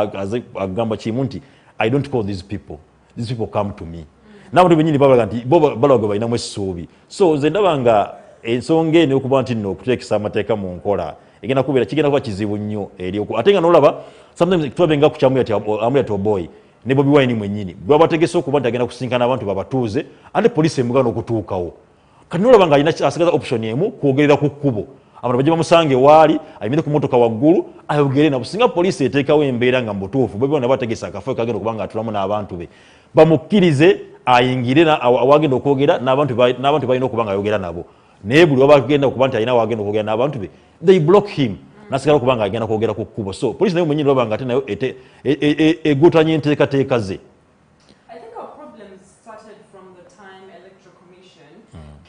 agamba kimu nti I don't call these people. These people come to me. N'abantu bennyini babaga nti balaga balinamu essuubi. So nze ndaba nga ensonga eno okuba nti nno okuteekesa amateeka mu nkola egenda kuba kizibu nnyo eri ate nga n'olaba sometimes twabenga ku kyamu Amuriat Boy ne Bobi Wine mwennyini bwabategese okuba nti agenda kusinkana abantu babatuuze ate poliisi emugana okutuukawo. Kati n'olaba nga alina asigaza option emu kwogerera ku kkubo. Abantu bajja bamusange waali ayimire ku motoka waggulu ayogere nabo. Singa poliisi eteekawo embeera nga mbutuufu Bobi Wine bategesa akafo kagenda okuba nga atulamu n'abantu be bamukkirize ayingire awagenda okwogera n'abantu balina okuba nga ayogera nabo. Naye buli wabagenda okuba nti alina wagenda okwogera n'abantu be they block him nasigala okuba nga agenda kwogera ku kkubo. So poliisi nayo mwennyini olaba nga ate nayo egutanya enteekateeka ze.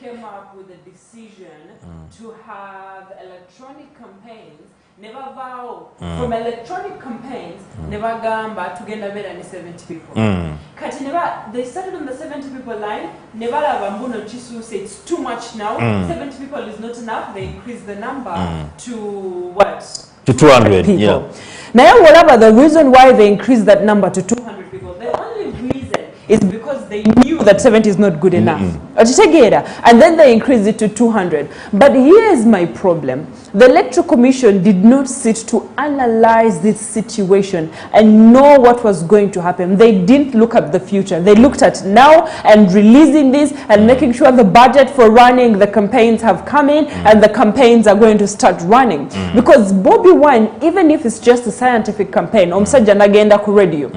Came up with a decision to have electronic campaigns. Never vow from electronic campaigns. Never gamba to get better than 70 people. Kati never they started on the 70 people line. Never have Mbuno Chisu say it's too much now. 70 people is not enough. They increase the number to what? To 200 people. Yeah. Now, whatever the reason why they increased that number to 200 people, the only reason is because they knew that 70 is not good enough. And then they increased it to 200. But here's my problem. The Electoral Commission did not sit to analyze this situation and know what was going to happen. They didn't look at the future. They looked at now and releasing this and making sure the budget for running the campaigns have come in and the campaigns are going to start running. Because Bobi Wine, even if it's just a scientific campaign, Agenda ku radio,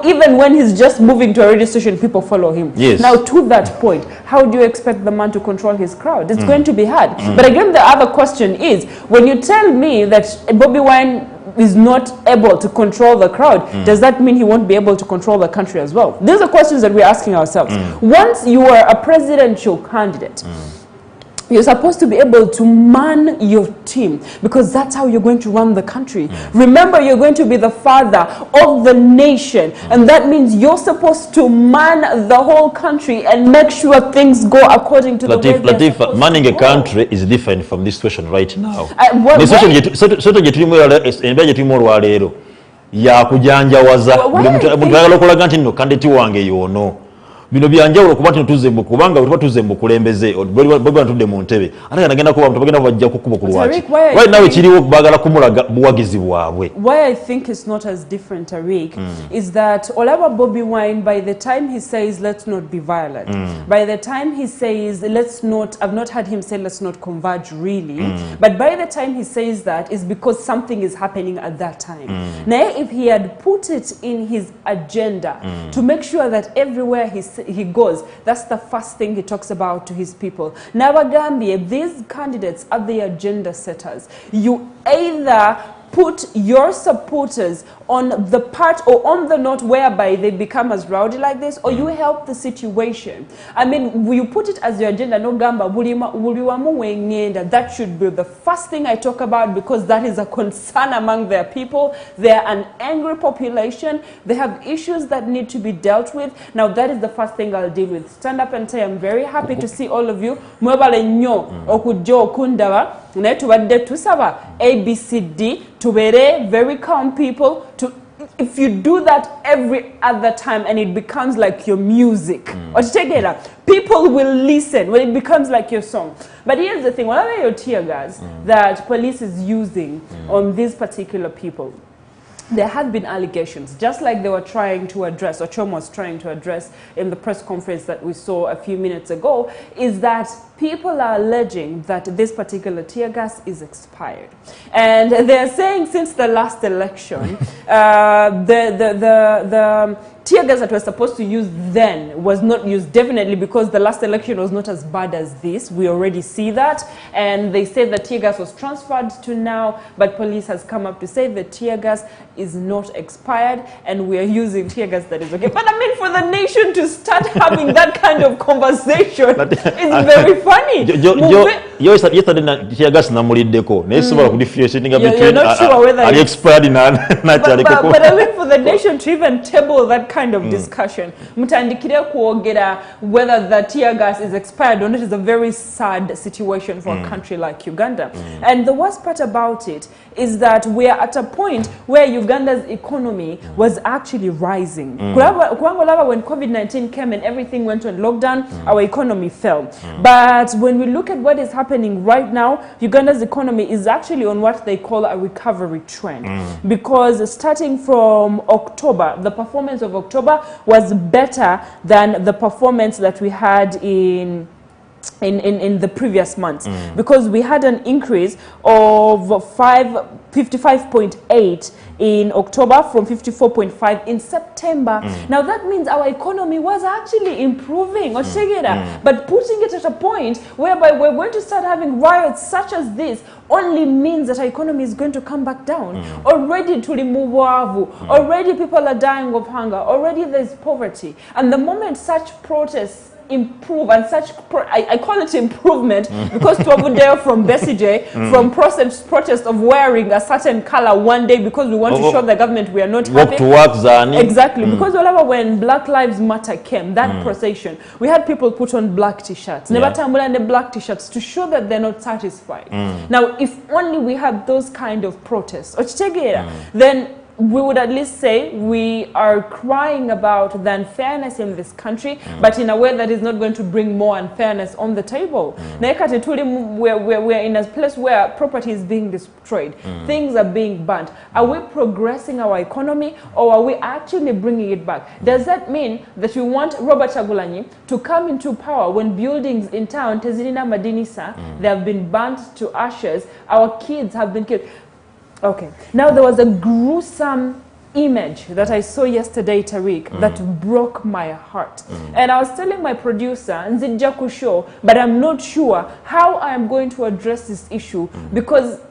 even when he's just moving to a radio station, people follow him. Yes. Now, to that point, how do you expect the man to control his crowd? It's going to be hard. But again, the other question is, when you tell me that Bobi Wine is not able to control the crowd, does that mean he won't be able to control the country as well? These are questions that we're asking ourselves. Once you are a presidential candidate, you're supposed to be able to man your team because that's how you're going to run the country. Remember, you're going to be the father of the nation, and that means you're supposed to man the whole country and make sure things go according to the way they're supposed manning to a country is different from this situation right now. Ya kujanjawaza buli muntu ayagala okulaga nti nno kandidate wange yono bino byanjawulo kuba tutuze mu kubanga tuba tuze mu kulembeze Bobi Wine mu ntebe ate nagenda kuba bagenda bajja kukuba ku lwaki right now kiriwo bagala kumulaga buwagizi bwabwe. Why I think it's not as different, Tarik, is that Olaba Bobi Wine, by the time he says let's not be violent, by the time he says let's not, I've not heard him say let's not converge really, but by the time he says that is because something is happening at that time. Now if he had put it in his agenda to make sure that everywhere he goes, that's the first thing he talks about to his people. Now, Gambia, these candidates are the agenda setters. You either put your supporters on the part or on the note whereby they become as rowdy like this, or you help the situation. I mean, you put it as your agenda, no gamba, that should be the first thing I talk about because that is a concern among their people. They're an angry population. They have issues that need to be dealt with. Now, that is the first thing I'll deal with. Stand up and say, I'm very happy to see all of you. ABCD, tubere, very calm people. If you do that every other time and it becomes like your music, people will listen when it becomes like your song. But here's the thing, whatever your tear gas that police is using on these particular people, there had been allegations, just like they were trying to address, or Chom was trying to address in the press conference that we saw a few minutes ago, is that people are alleging that this particular tear gas is expired. And they're saying since the last election, the tear gas that we're supposed to use then was not used, definitely because the last election was not as bad as this. We already see that. And they say the tear gas was transferred to now, but police has come up to say the tear gas is not expired and we are using tear gas that is okay. But I mean, for the nation to start having that kind of conversation is very funny. You're not sure whether it's expired. But I mean, for the nation to even table that kind of discussion, whether the tear gas is expired or not is a very sad situation for a country like Uganda. And the worst part about it is that we are at a point where Uganda's economy was actually rising. When COVID-19 came and everything went on lockdown, our economy fell. But when we look at what is happening right now, Uganda's economy is actually on what they call a recovery trend. Because starting from October, the performance of October was better than the performance that we had in the previous months, because we had an increase of 55.8 in October from 54.5 in September. Now that means our economy was actually improving, but putting it at a point whereby we're going to start having riots such as this only means that our economy is going to come back down. Already already people are dying of hunger, already there's poverty, and the moment such protests improve, and such I call it improvement because Twabudeo from Besije from protest of wearing a certain color one day because we want to show the government we are not happy. Exactly, because when Black Lives Matter came, that procession, we had people put on black t-shirts, black t-shirts to show that they're not satisfied. Now, if only we had those kind of protests, then we would at least say we are crying about the unfairness in this country, but in a way that is not going to bring more unfairness on the table. We're in a place where property is being destroyed, things are being burnt. Are we progressing our economy, or are we actually bringing it back? Does that mean that we want Robert Chagulanyi to come into power when buildings in town, Tezirina Madinisa, they have been burnt to ashes, our kids have been killed? Okay. Now there was a gruesome image that I saw yesterday, Tarik, that broke my heart. And I was telling my producer, Nzidja Kusho, but I'm not sure how I am going to address this issue because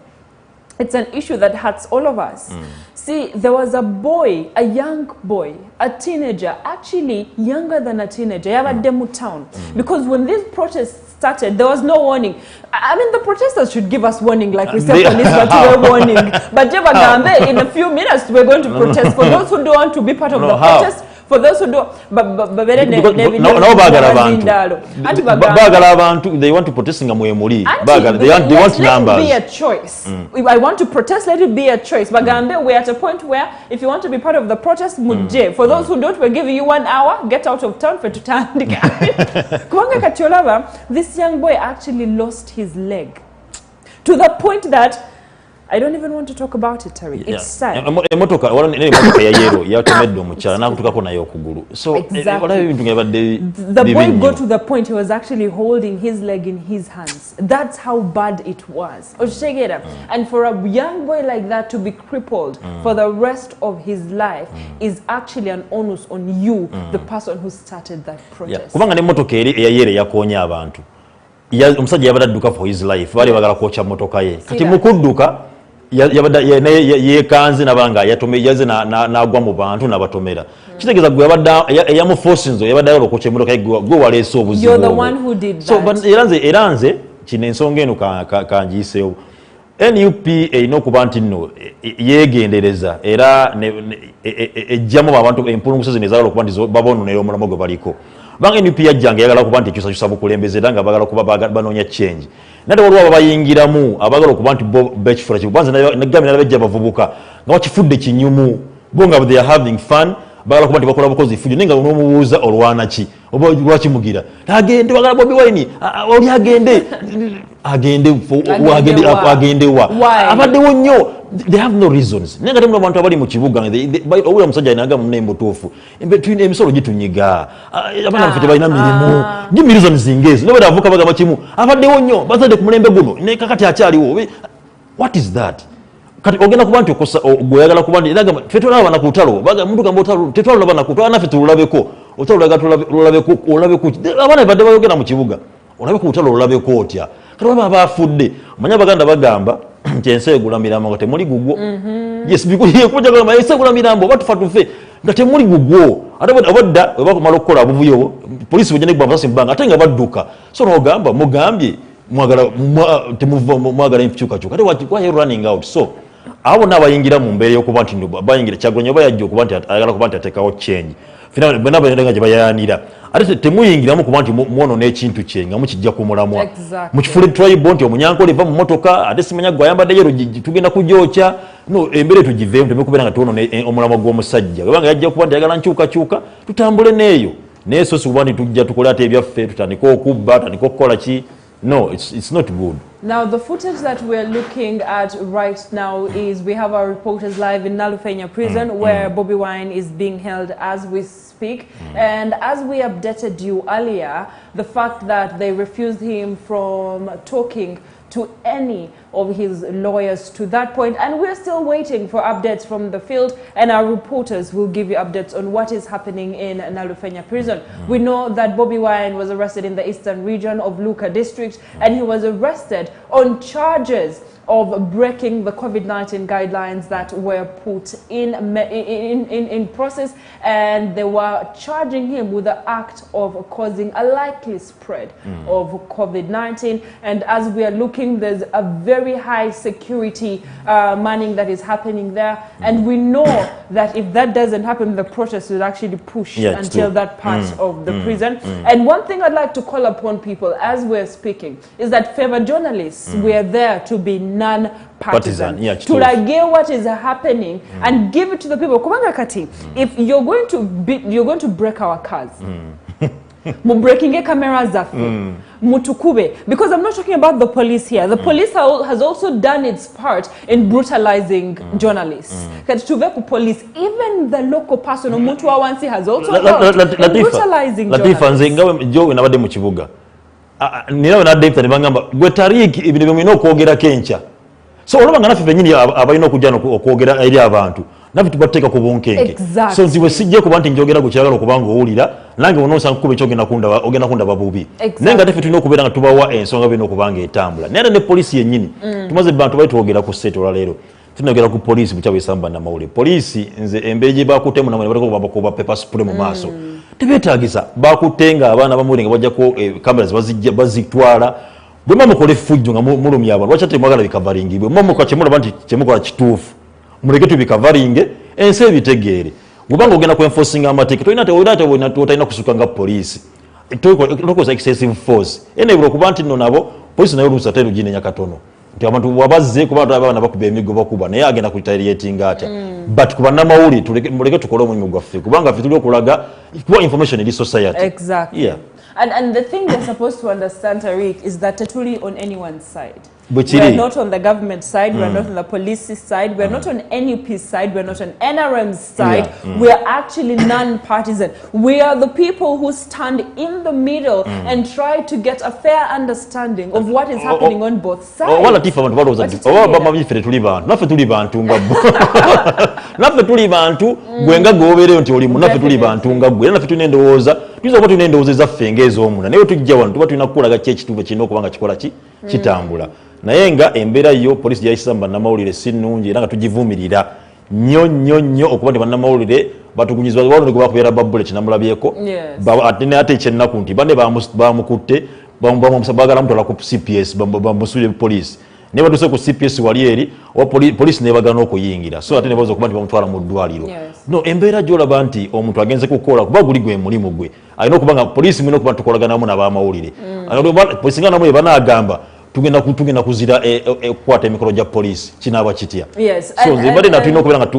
it's an issue that hurts all of us. See, there was a boy, a young boy, a teenager, actually younger than a teenager, Demu town. Because when these protests started, there was no warning. I mean, the protesters should give us warning, like we said, police were warning. But in a few minutes, we're going to protest. For those who don't want to be part of the protest, for those who don't, they want to protest in they want numbers. Let it be a choice. If I want to protest, let it be a choice. But we're at a point where if you want to be part of the protest, for those who don't, we're giving you 1 hour, get out of town for this young boy actually lost his leg to the point that I don't even want to talk about it, Tarik. It's sad. So, exactly. The boy got to the point he was actually holding his leg in his hands. That's how bad it was. And for a young boy like that to be crippled for the rest of his life is actually an onus on you, the person who started that protest. Omusajja yabadde adduka for his life bali bagala kwocha motoka ye kati mukudduka yekanze nabanga yatomejjaze n'agwa mu bantu n'abatomera kitegeeza gwe yabadde eyamuforcinzo yabadde ayolo kwocha motoka ye gwe waleese obuzibu. You're the one who did that. So eranze kino ensonga eno kanjiiseewo NUP erina okuba nti nno yeegendereza era ejjamu abantu empulunguso zino ezagala okuba nti baboononera omulamu gwe baliko. Banga NUP yajjanga yagala kuba nti kyusa bukulembeze era nga bagala kuba banoonya change. Nate waliwo abayingiramu abagala okuba nti bo bekifula kibubanza nagamira nabejja bavubuka nga wakifudde kinyumu bo nga they are having fun bagala kuba bakola bukozi fujo ninga nomubuuza olwana ki oba lwaki mugira agende bagala Bobi Wine oli agende wa abaddewo nnyo they have no reasons nenga temu abantu abali mu kibuga obula musajja inaga munembo tofu emisolo gitunyiga abana bafite balina mirimu ndi reasons zingezi nobera avuka bagamba kimu abaddewo nnyo bazadde ku mulembe guno ne kakati akyaliwo what is that kati ogenda ku bantu goyagala ku bantu inaga fetolaba bana kutalo baga muntu gamba otalo tetwalo bana kutalo na fetulabeko otalo laga tulabeko abana badde bayogera mu kibuga olabeko utalo olabeko otya kati baba bafudde manya baganda bagamba ntense egula mirambo temuli gugwo yes bikuye kujja gamba ese egula mirambo batufa tufe nga temuli gugwo ate abadda obakumala okukola abuvuyo polisi bujene gba basasi mbanga ate nga badduka so n'ogamba mugambye mwagala empichuka ate why you running out so abo n'abayingira mu mbeera y'okuba nti bayingira Kyagulanyi oba yajja okuba nti ayagala kuba nti ateekawo change finally bena nga gye bayayanira ate temuyingiramu kuba nti mwono n'ekintu kye nga mukijja ku mulamwa mukifule tribe nti omunyankole eva mu motoka ate simanya gwe ayambaddeyo tugenda kugyokya no embeera tugiveemu temekubeera nga tuwono omulamwa gw'omusajja webanga yajja kuba nti ayagala nkyukakyuka tutambule neeyo naye so si kuba nti tujja tukole ate ebyaffe tutandike okubba tutandike okukola ki no it's not good. Now, the footage that we're looking at right now is we have our reporters live in Nalufenya prison where Bobi Wine is being held as we speak. And as we updated you earlier, the fact that they refused him from talking to any of his lawyers to that point, and we're still waiting for updates from the field, and our reporters will give you updates on what is happening in Nalufenya prison. We know that Bobi Wine was arrested in the eastern region of Luka district, and he was arrested on charges of breaking the COVID-19 guidelines that were put in process, and they were charging him with the act of causing a likely spread of COVID-19. And as we are looking, there's a very high security manning that is happening there, and we know that if that doesn't happen, the protest will actually push until that part of the prison. And one thing I'd like to call upon people as we're speaking is that favor journalists, we're there to be non-partisan, to like what is happening and give it to the people. Kubanga kati, if you're going to break our cars, breaking cameras mutukube, because I'm not talking about the police here. The police has also done its part in brutalizing journalists. Police, even the local person omuntu wansi has also helped in brutalizing journalists. Latifa nze ngawe jo nabadde mu kibuga ninawe na David nibangamba gwe Tarik ibintu bimino kwogera kencha so olaba nga nafe benyini abayino okujja okwogera eri abantu nafe tubateeka ku bunkenke so nziwe sijje kuba nti njogera gukyagala okubanga owulira nange onosa nkube kyogenda kunda babubi nenga tefe tulina okubeera nga tubawa ensonga bino okubanga etambula naye ne polisi yennyini tumaze bantu bali twogera ku state olwaleero tunogera ku polisi bukya bwesamba na mawule polisi nze embeera gye bakutemu namwe baliko babakuba pepper spray mu maaso tebetagisa bakutenga abaana bamuli nga bajjako cameras bazitwala bwe mamukole fujjo nga mulumya abantu lwaki temwagala bikavaringibwe mamuka kyemulaba nti kyemukola kituufu muleke tubikavaringe ensi ebitegeere bwebanga ogenda ku enforcing amateeka tolina kusuka nga polisi tokoza excessive force enebula okuba nti nno nabo polisi nayo oluusi ate luginenya katono nti abantu wabazze kuba abaana bakuba emigo bakuba naye agenda kutaliatinga atya but kuba namawuli muleke tukole omulimu gwaffe kubanga ffe tuli okulaga kuba information eri society. Exactly. Yeah. And the thing they're supposed to understand, Tarik, is that Tetuli on anyone's side. We're not on the government side, we're not on the police's side, we're not on NUP's side, we're not on NRM's side, we're actually non-partisan. We are the people who stand in the middle and try to get a fair understanding of what is happening on both sides. Latifa naffe tuli bantu nga naffe tuli bantu gwe nga gobeereyo nti olimu naffe tuli bantu nga gwe naffe tulina endowooza tuyinza okuba tulina endowooza ezaffe ng'ez'omuna naye tujja wano tuba tulina kukulaga ki ekituufu ekirina okuba nga kikola ki kitambula naye nga embeera yo polisi gyayisamba bannamawulire si nnungi era nga tugivumirira nnyo okuba nti bannamawulire batugunyizibwa walonde gwe bakubeera babule kinamulabyeko ate ekyennaku nti banne bamukutte baagala mutwala ku CPS bamusuule polisi naye batuse ku CPS wali eri polisi nebagana okuyingira so ate nebaza okuba nti bamutwala mu ddwaliro no embeera gyolaba nti omuntu agenze kukola kuba guli gwe mulimu gwe alina okuba nga polisi mulina okuba tukolaganamu n'abamawulire polisi nga namwe banaagamba tugenda kuzira kwata emikolo gya police kinaba kitya. Yes. So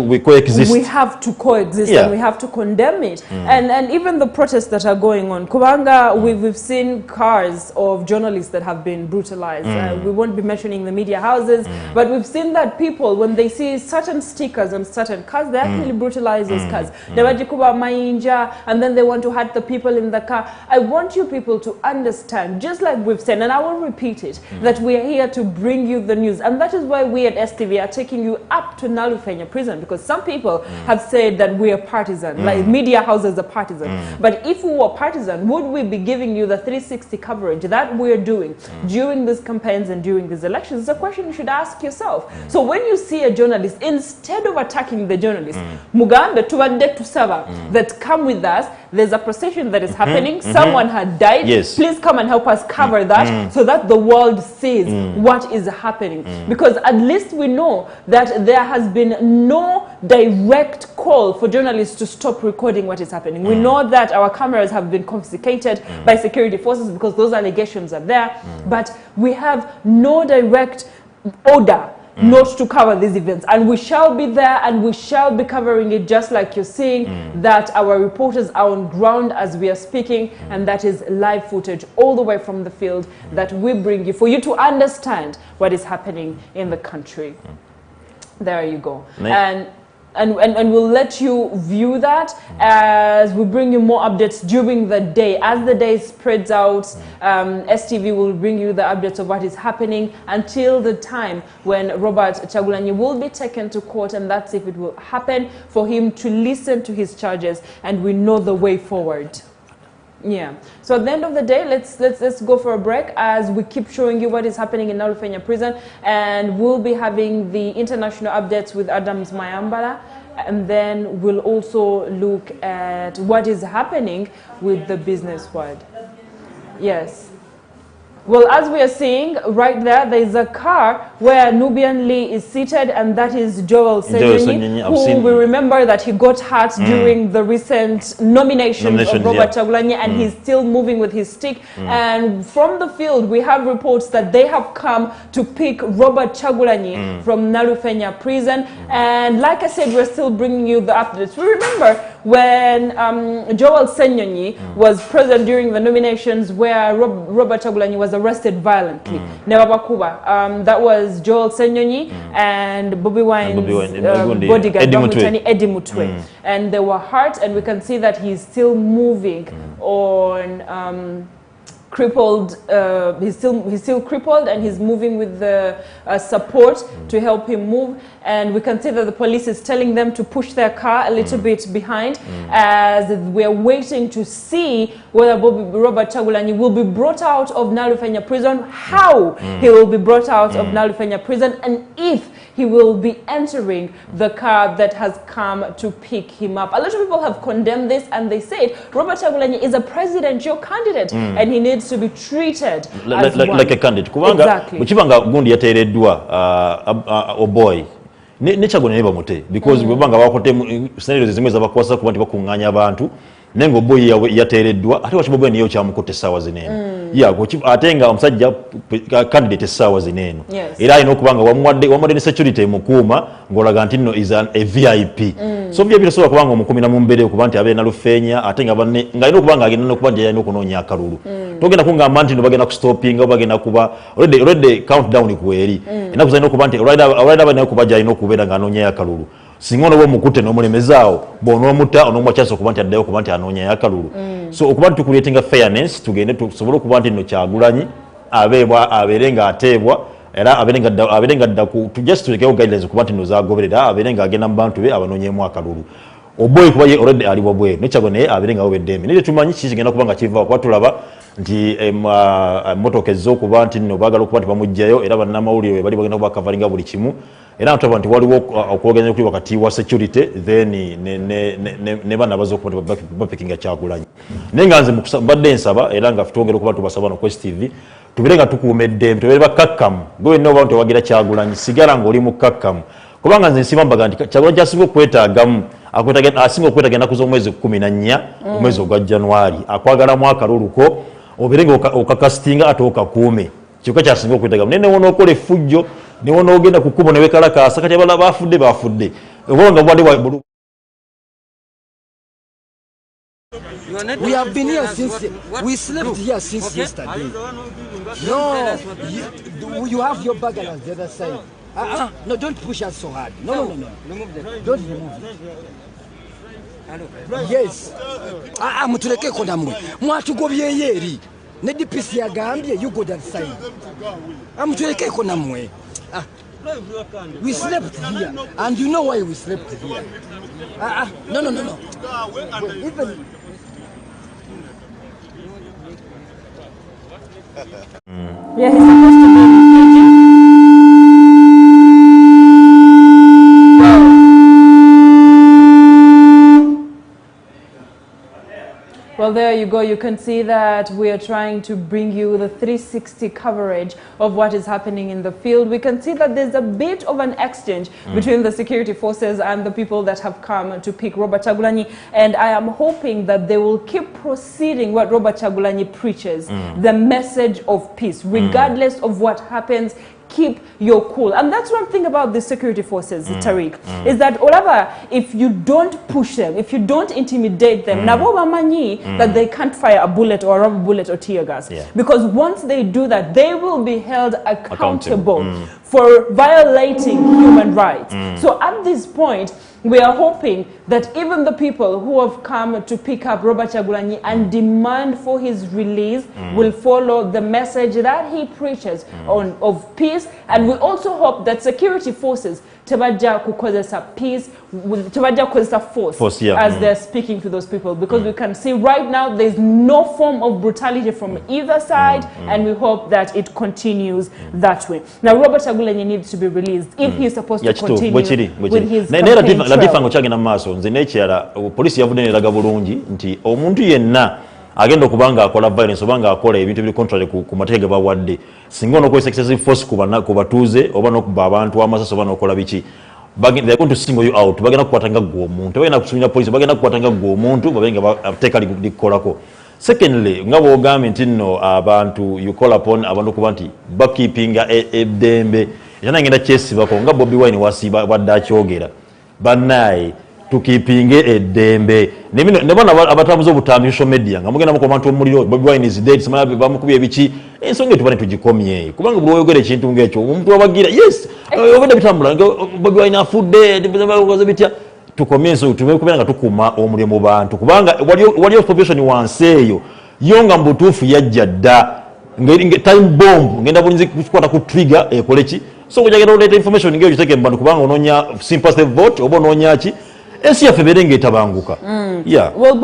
we coexist. We have to coexist and we have to condemn it. And even the protests that are going on. Kubanga, we've seen cars of journalists that have been brutalized. We won't be mentioning the media houses, but we've seen that people, when they see certain stickers on certain cars, they actually brutalize those cars. And then they want to hurt the people in the car. I want you people to understand, just like we've said, and I will repeat it, that we are here to bring you the news. And that is why we at STV are taking you up to Nalufenya prison, because some people have said that we are partisan, like media houses are partisan. But if we were partisan, would we be giving you the 360 coverage that we're doing during these campaigns and during these elections? It's a question you should ask yourself. So when you see a journalist, instead of attacking the journalist, Mugambe tubadde tusaba that come with us, there's a procession that is happening, someone had died, please come and help us cover that so that the world sees what is happening. Because at least we know that there has been no direct call for journalists to stop recording what is happening. We know that our cameras have been confiscated by security forces because those allegations are there, but we have no direct order not to cover these events, and we shall be there and we shall be covering it, just like you're seeing that our reporters are on ground as we are speaking, and that is live footage all the way from the field that we bring you for you to understand what is happening in the country. There you go. And we'll let you view that as we bring you more updates during the day. As the day spreads out, STV will bring you the updates of what is happening until the time when Robert Kyagulanyi will be taken to court, and that's if it will happen, for him to listen to his charges, and we know the way forward. Yeah. So at the end of the day, let's go for a break as we keep showing you what is happening in Nalufenya prison, and we'll be having the international updates with Adams Mayambala, and then we'll also look at what is happening with the business world. Yes. Well, as we are seeing right there, there is a car where Nubian Lee is seated, and that is Joel Senyonyi, who we remember that he got hurt during the recent nominations of Robert Kyagulanyi, and he's still moving with his stick. And from the field, we have reports that they have come to pick Robert Kyagulanyi from Nalufenya prison. And like I said, we're still bringing you the updates. We remember when Joel Senyonyi was present during the nominations, where Robert Kyagulanyi was arrested violently. That was Joel Senyonyi and Bobby Wine's bodyguard, Eddie Mutwe. And they were hurt, and we can see that he's still moving on crippled. He's still crippled, and he's moving with the support to help him move. And we can see that the police is telling them to push their car a little bit behind, as we're waiting to see whether Robert Kyagulanyi will be brought out of Nalufenya prison, how he will be brought out of Nalufenya prison, and if he will be entering the car that has come to pick him up. A lot of people have condemned this, and they said Robert Kyagulanyi is a presidential candidate, and he needs to be treated as like a candidate. Exactly. Gundi yatereddwa a boy. Nekyagona ne bamute because bwebanga bakote scenarios zimwe zabakwasa kuba nti bakunganya abantu nengo boy yatereddwa ate wachibobo niyo kyamukote sawa zinene atenga omusajja candidate sawa zinene era ino kubanga wamwadde ne security mukuma ngolaga nti no is a VIP so bya biro so kubanga omukumi na mumbere kuba nti abe na Lufenya atenga banne nga ino kubanga agenda no kuba nti yayina okunonya akalulu togenda kungamba nti no bagenda ku stopping bagenda kuba already countdown kuweri ina kuzayina kuba nti already abana kubaja ino kubera nga anonya akalulu singono bo mukute no mulemezao bono muta onomwa chance okuba nti addayo kuba nti anonya yakalulu so okuba nti tukuletinga fairness tugende tusobole kuba nti no Kyagulanyi aberenga atebwa era aberenga dda ku just to get guidelines kuba nti no zagoberera aberenga agenda mu bantu be abanonyemu akalulu oboy kuba ye already ali bobwe nekyagone aberenga obedeme nile tumanyi kigenda kuba nga kiva kwa tulaba nti motoke zo kuba nti no bagala kuba nti bamujjayo era bannamawulire bali bagenda kuba coveringa buli kimu era ntaba nti waliwo okwoganya kuli wakati wa security then ne bana bazo kuba bapikinga Kyagulanyi nenga nze mbadde nsaba era nga tutongera kuba tubasaba no Quest TV tubirenga tukuumedde tubere bakakkamu gwe no bantu wagira Kyagulanyi sigara ngoli mukakkamu kubanga nze nsibambaga nti Kyagulanyi kyasibo kwetaagamu asinga okwetagenda kuza omwezi 14 omwezi ogwa January akwagala mwaka luluko obirenga okakasitinga ate okakuume kyokka kyasinga okwetaaga nene wona okola effujjo ne wona ogenda ku kkubo ne wekalakaasa kati abalala bafudde obulonga bwali We have been here since we slept here since yesterday. No, you have your bag on the other side. No, don't push us so hard. No. Don't remove it. Yes. Mutuleke ko namwe. Mwatugobye yeri. Ne DPC yagambye you go that side. Mutuleke ko namwe. We slept here, and you know why we slept here. No. Even. Yeah, he's supposed to be Well, there you go. You can see that we are trying to bring you the 360 coverage of what is happening in the field. We can see that there's a bit of an exchange between the security forces and the people that have come to pick Robert Kyagulanyi. And I am hoping that they will keep proceeding what Robert Kyagulanyi preaches, the message of peace, regardless of what happens. Keep your cool. And that's one thing about the security forces, Tarik, is that if you don't push them, if you don't intimidate them, that they can't fire a bullet or a rubber bullet or tear gas. Because once they do that, they will be held accountable for violating human rights. So at this point, we are hoping that even the people who have come to pick up Robert Kyagulanyi and demand for his release will follow the message that he preaches of peace. And we also hope that security forces tebaja kukozesa peace, tebaja kukozesa force as they're speaking to those people, because we can see right now there's no form of brutality from either side, and we hope that it continues that way. Now Robert Kyagulanyi needs to be released if he's supposed to continue with his campaign trail. Latifa ngochagenda maaso nze nekyala police yavudde neraga bulungi nti omuntu yenna agenda okubanga akola violence obanga akola ebintu biri contrary ku mateeka bawadde singa onokozesa excessive force ku batuuze oba n'okuba abantu amasasi oba n'okola biki they're going to single you out. Bagenda kukwata nga gwe omuntu bagenda kusumira police bagenda kukwata nga gwe omuntu babenga bateeka likolako. Secondly, nga bwogambye nti nno abantu you call upon abantu kuba nti bakeepinga eddembe ekyo ngenda kyesibako nga Bobi Wine wasiba wadde akyogera bannaye tukipinge eddembe ne bana abatambuza obutambi social media nga mugenda muko abantu omuliro Bobi Wine is dead simala bamukubye biki ensonga etubane tugikomye kubanga buli oyogera ekintu ng'ekyo omuntu wabagira yes obadde bitambula nga Bobi Wine afudde bakoze bitya tukomye ensoga tumekubeera nga tukuma omuliro mu bantu kubanga waliyo population wansi eyo yo nga mbutuufu yajja dda time bomb ngenda bulinzi kukwata ku trigger ekoleki so kujagenda oleta information ng'eyo kiteke mbantu kubanga ononya sympathy vote oba ononya ki ensi yaffe ebeere ng'etabanguka. Well,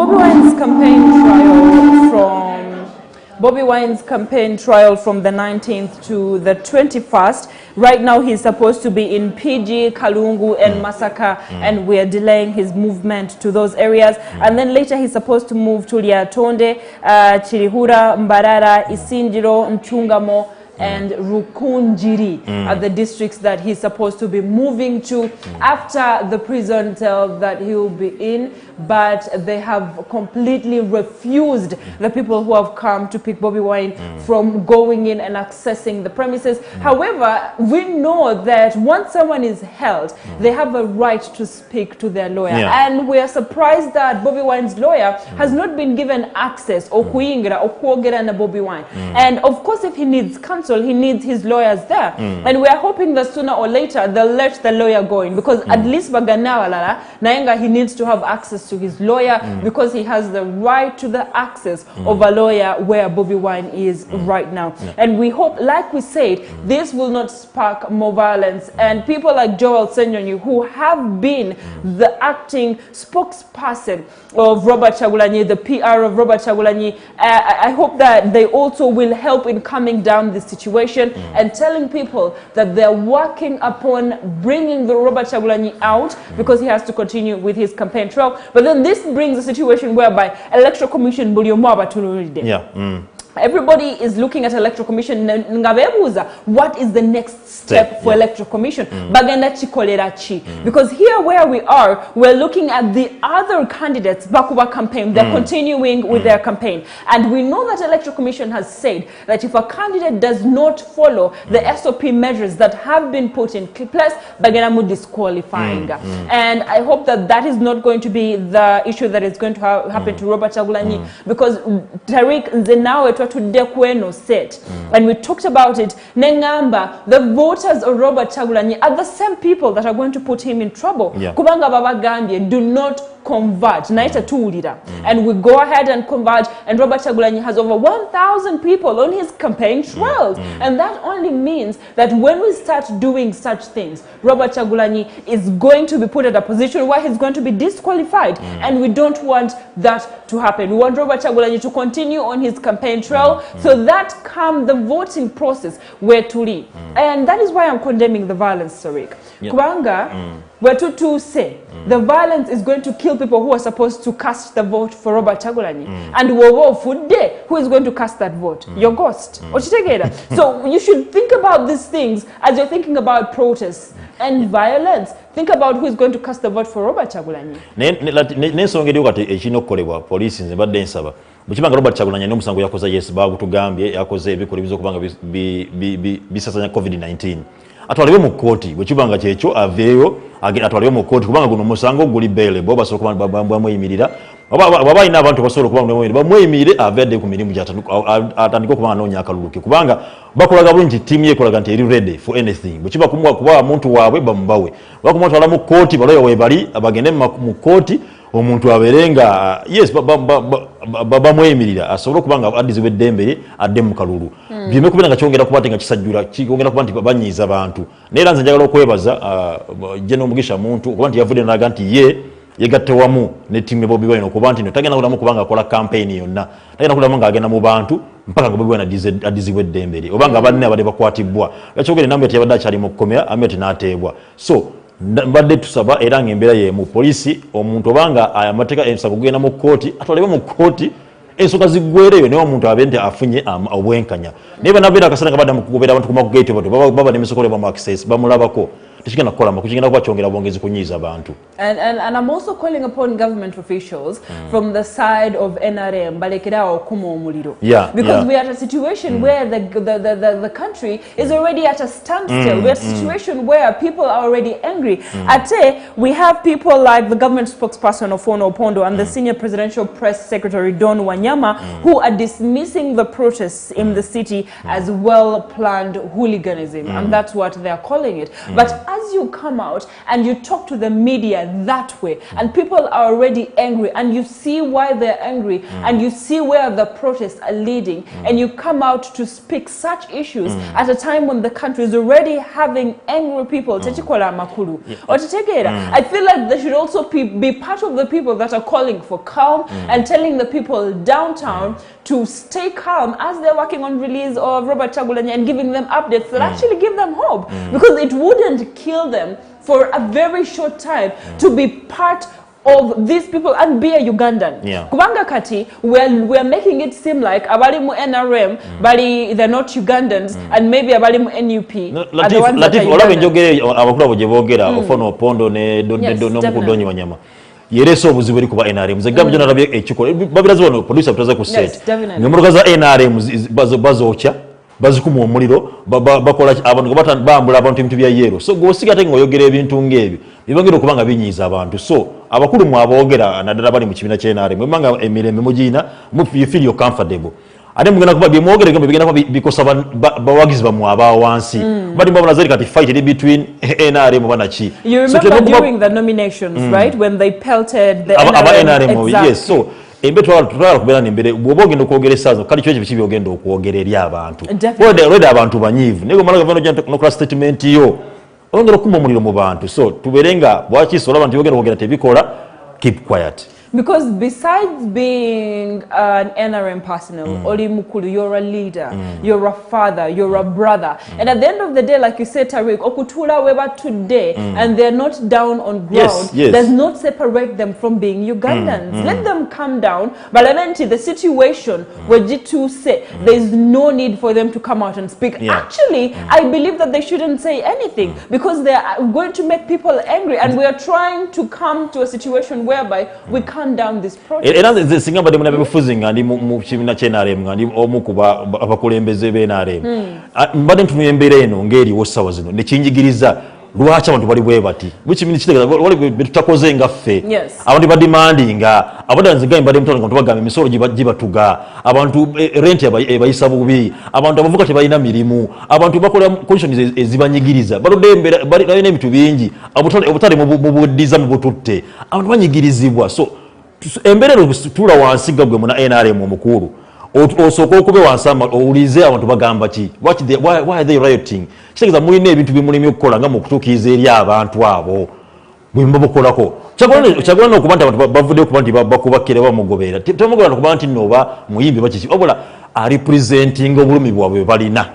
Bobi Wine's campaign trial from the 19th to the 21st. Right now he's supposed to be in PG, Kalungu and Masaka, and we're delaying his movement to those areas. And then later he's supposed to move to Lyatonde, Chirihura, Mbarara, Isinjiro, Nchungamo, and Rukunjiri are the districts that he's supposed to be moving to after the prison cell that he will be in, but they have completely refused the people who have come to pick Bobi Wine from going in and accessing the premises. However, we know that once someone is held, they have a right to speak to their lawyer, and we are surprised that Bobi Wine's lawyer has not been given access or kuingira or kuogera na Bobi Wine. And of course, if he needs counsel, he needs his lawyers there, and we are hoping that sooner or later they'll let the lawyer go in, because at least Baganawalala Naenga, he needs to have access to his lawyer because he has the right to the access of a lawyer where Bobi Wine is right now. And we hope, like we said, this will not spark more violence, and people like Joel Senyonyi, who have been the acting spokesperson of Robert Kyagulanyi, the PR of Robert Kyagulanyi, I hope that they also will help in calming down the situation and telling people that they're working upon bringing the Robert Kyagulanyi out because he has to continue with his campaign trail. But then this brings a situation whereby Electoral Commission everybody is looking at electoral commission ngabebuza what is the next step for electoral commission bagenda chikolera chi because here where we are we're looking at the other candidates bakuba campaign they're continuing with their campaign and we know that electoral commission has said that if a candidate does not follow the SOP measures that have been put in place bagenda mu disqualifying and I hope that that is not going to be the issue that is going to happen to Robert Chagulanyi because Tarik nze nawe twatudde kweno set and we talked about it nengamba the voters of Robert Chagulanyi are the same people that are going to put him in trouble kubanga babagambye do not convert naita tuulira and we go ahead and convert and Robert Chagulanyi has over 1,000 people on his campaign trails and that only means that when we start doing such things Robert Chagulanyi is going to be put at a position where he's going to be disqualified and we don't want that to happen. We want Robert Chagulanyi to continue on his campaign trail so that come the voting process where to lead and that is why I'm condemning the violence Tarik kubanga where to say the violence is going to kill people who are supposed to cast the vote for Robert Chagulanyi and who is going to cast that vote your ghost so you should think about these things as you're thinking about protests and violence. Think about who is going to cast the vote for Robert Chagulanyi. Nensonga eri wakati ekinokolebwa police nze badde nsaba bukibanga Robert Chagulanyi n'omusango yakoze yes bagutugambye yakoze ebikole bizo kubanga bisasanya COVID-19 atwaliwe mu kooti bukibanga kyekyo aveeyo atwaliwe mu kooti kubanga guno musango guli bailable basobola kuba bamweyimirira baba ina abantu basobola kuba bamweyimirire avedde ku mirimu atandika okuba anoonya akaluluki kubanga bakolaga bulungi tiimu yekolaga nti eri ready for anything bukiba kuba omuntu waabwe bamubawe bakumutwala mu kooti baloyo webali abagende mu kooti omuntu aberenga yes bamweyimirira asobola kubanga adizibwe eddembe adde mu kalulu byeme kubera nga kyongera kuba nga kisajjula kyongera kuba nti banyiiza abantu neera nze njagala okwebaza General Mugisha muntu kuba nti yavudde naga nti yegatte wamu ne tiimu Bobi Wine okuba nti tagenda kulamu kubanga akola campaign yonna tagenda kulamu nga agenda mu bantu mpaka nga Bobi Wine adizibwe eddembe obanga abanne abadde bakwatibwa yakyogere nambe yabadde akyali mu kukomera Hamid n'ateebwa so mbadde tusaba era ng'embeera ye mu polisi omuntu obanga amateeka ensaba kugenda mu kooti atwalibwe mu kooti ensonga ziggwereyo naye omuntu abe nti afunye obwenkanya naye banabeera akasana nga badda mu kugobera abantu ku gate baba n'emisokole bamu access bamulabako tekigenda kukolama kugenda kuba kyongera bwongezi kunyiiza abantu. And I'm also calling upon government officials from the side of NRM balekerawo okuma omuliro because we are at a situation where the country is already at a standstill. We're at a situation where people are already angry. Ate we have people like the government spokesperson Ofono Opondo and the senior presidential press secretary Don Wanyama who are dismissing the protests in the city as well-planned hooliganism and that's what they're calling it. But as you come out and you talk to the media that way and people are already angry and you see why they're angry and you see where the protests are leading and you come out to speak such issues at a time when the country is already having angry people I feel like they should also be part of the people that are calling for calm and telling the people downtown to stay calm as they're working on release of Robert Chagulanyi and giving them updates that actually give them hope because it wouldn't kill them for a very short time to be part of these people and be a Ugandan. Kubanga kati we're making it seem like abali mu NRM bali they're not Ugandans and maybe abali mu NUP are the ones that are Latifa njogere abakulu abo gye boogera Ofono Opondo ne Mukudonyi Wanyama yereso obuzibu eri kuba NRM zegamba jona rabye ekiko babirazi wano producer tutaza ku set ngemuruka za NRM bazokya bazikuma omuliro bakola abantu bambula abantu ebintu bya yero so gosiga ate ngoyogera ebintu ngebi bibagenda okubanga binyiiza abantu so abakulu mu aboogera naddala bali mu kibiina kya NRM mwemanga emirembe mugina you feel you're comfortable ate mugenda kuba byemwogere gambe bigenda kuba bikosa bawagizi bamwe abawansi bali mbabona zali kati fight between NRM banachi. You remember during the nominations right when they pelted the NRM yes so embe twala kubera nembere bwobogenda okwogeresa kali kyo kibi ogenda okwogera eri abantu already abantu banyivu nego mala gavana no statement yo ongera kumba muliro mu bantu so tuberenga bwakisola abantu yogera kwogera tebikola keep quiet. Because besides being an NRM personnel, Oli Mukulu, you're a leader, you're a father, you're a brother. And at the end of the day, like you said, Tarik, Okutula Weber today, and they're not down on ground, does not separate them from being Ugandans. Let them come down. But the situation where G2 say there's no need for them to come out and speak. Actually, I believe that they shouldn't say anything because they are going to make people angry. And we are trying to come to a situation whereby we calm down this protest. Era the singa bade muna befuzi ngandi mu kibina kyenarem ngandi omukuba abakulembeze benarem. Mbade ntumyembere eno ngeri wosawa zino ne kinjigiriza lwacha abantu bali bwe bati. Which means kitegeza wali betutakoze ngaffe. Abantu badimandinga abadanze gaye mbade mutone kontubagame misoro gibatuga. Abantu rent ebayisa bubi. Abantu abavuka tebayina mirimu. Abantu bakola conditions ezibanyigiriza. Balodembera bali n'ebitu bingi. Obutale mu budiza mu bututte. Abantu banyigirizibwa. So emberero tula wansi gagwe muna NRM omukuru osoko okube wansama oulize abantu bagamba ki why are they rioting kitegeza mulina ebintu bimulimi okukola nga mu kutukiza eri abantu abo bwimba bukolako kyagwana okuba nti abantu bavudde okuba nti bakubakire bamugobera temugobera okuba nti noba muyimbi bakiki wabula representing obulumi bwabwe balina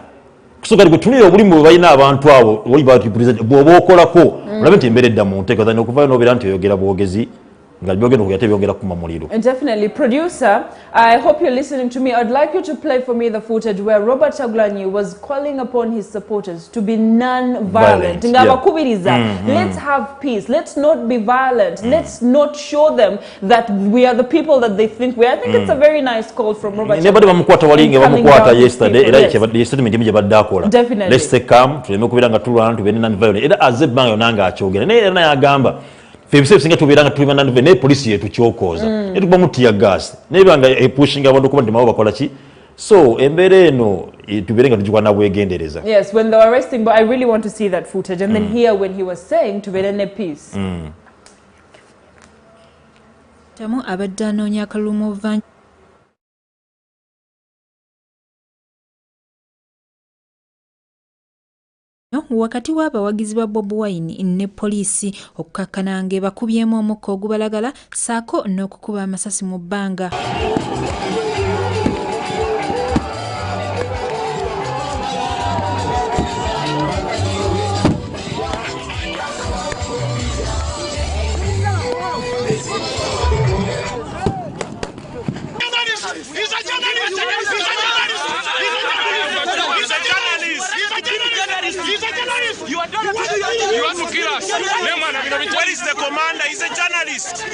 kusoka gwe tunira obulumi bwe balina abantu abo oli ba represent bwoba okolako olabe nti embere edda mu nteekaza n'okuvayo n'obeera nti oyogera bwogezi. Definitely. Producer, I hope you're listening to me. I'd like you to play for me the footage where Robert Chagulanyi was calling upon his supporters to be non-violent. Let's have peace. Let's not be violent. Let's not show them that we are the people that they think we are. I think it's a very nice call from Robert Chagulanyi. Definitely. Let's stay calm. Febise singa tubiranga tubimana ne police yetu kyokoza netuba mutia gas nebanga pushing abantu kuba ndima bakola ki so embere eno tubirenga tujwa na bwegendereza. Yes, when they were arresting, but I really want to see that footage and then hear when he was saying to be peace. Tamu abadde anoonya akaluma vanju wakati w'abawagizi ba Bobi Wine ne poliisi okukakkana ng'ebakubyemu omukka ogubalagala saako n'okukuba amasasi mu bbanga. You want to kill us? Where is the commander? He's a journalist.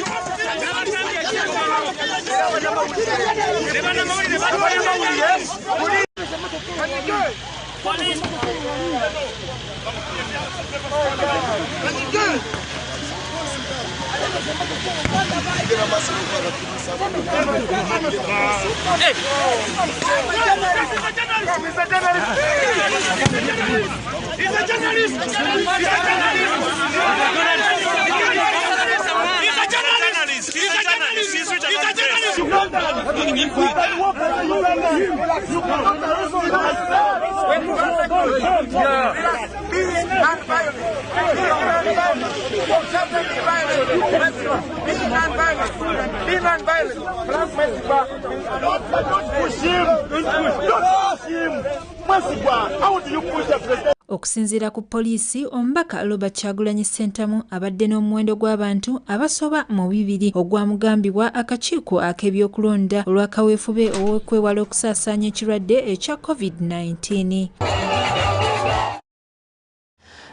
Okusinziira ku poliisi, omubaka Robert Chagulanyi Ssentamu abadde n'omuwendo gw'abantu abasoba mu 200 ogwamugambibwa akakiiko ak'ebyokulonda olw'akaweefube ow'okwewala okusaasaanya ekirwadde ekya COVID-19.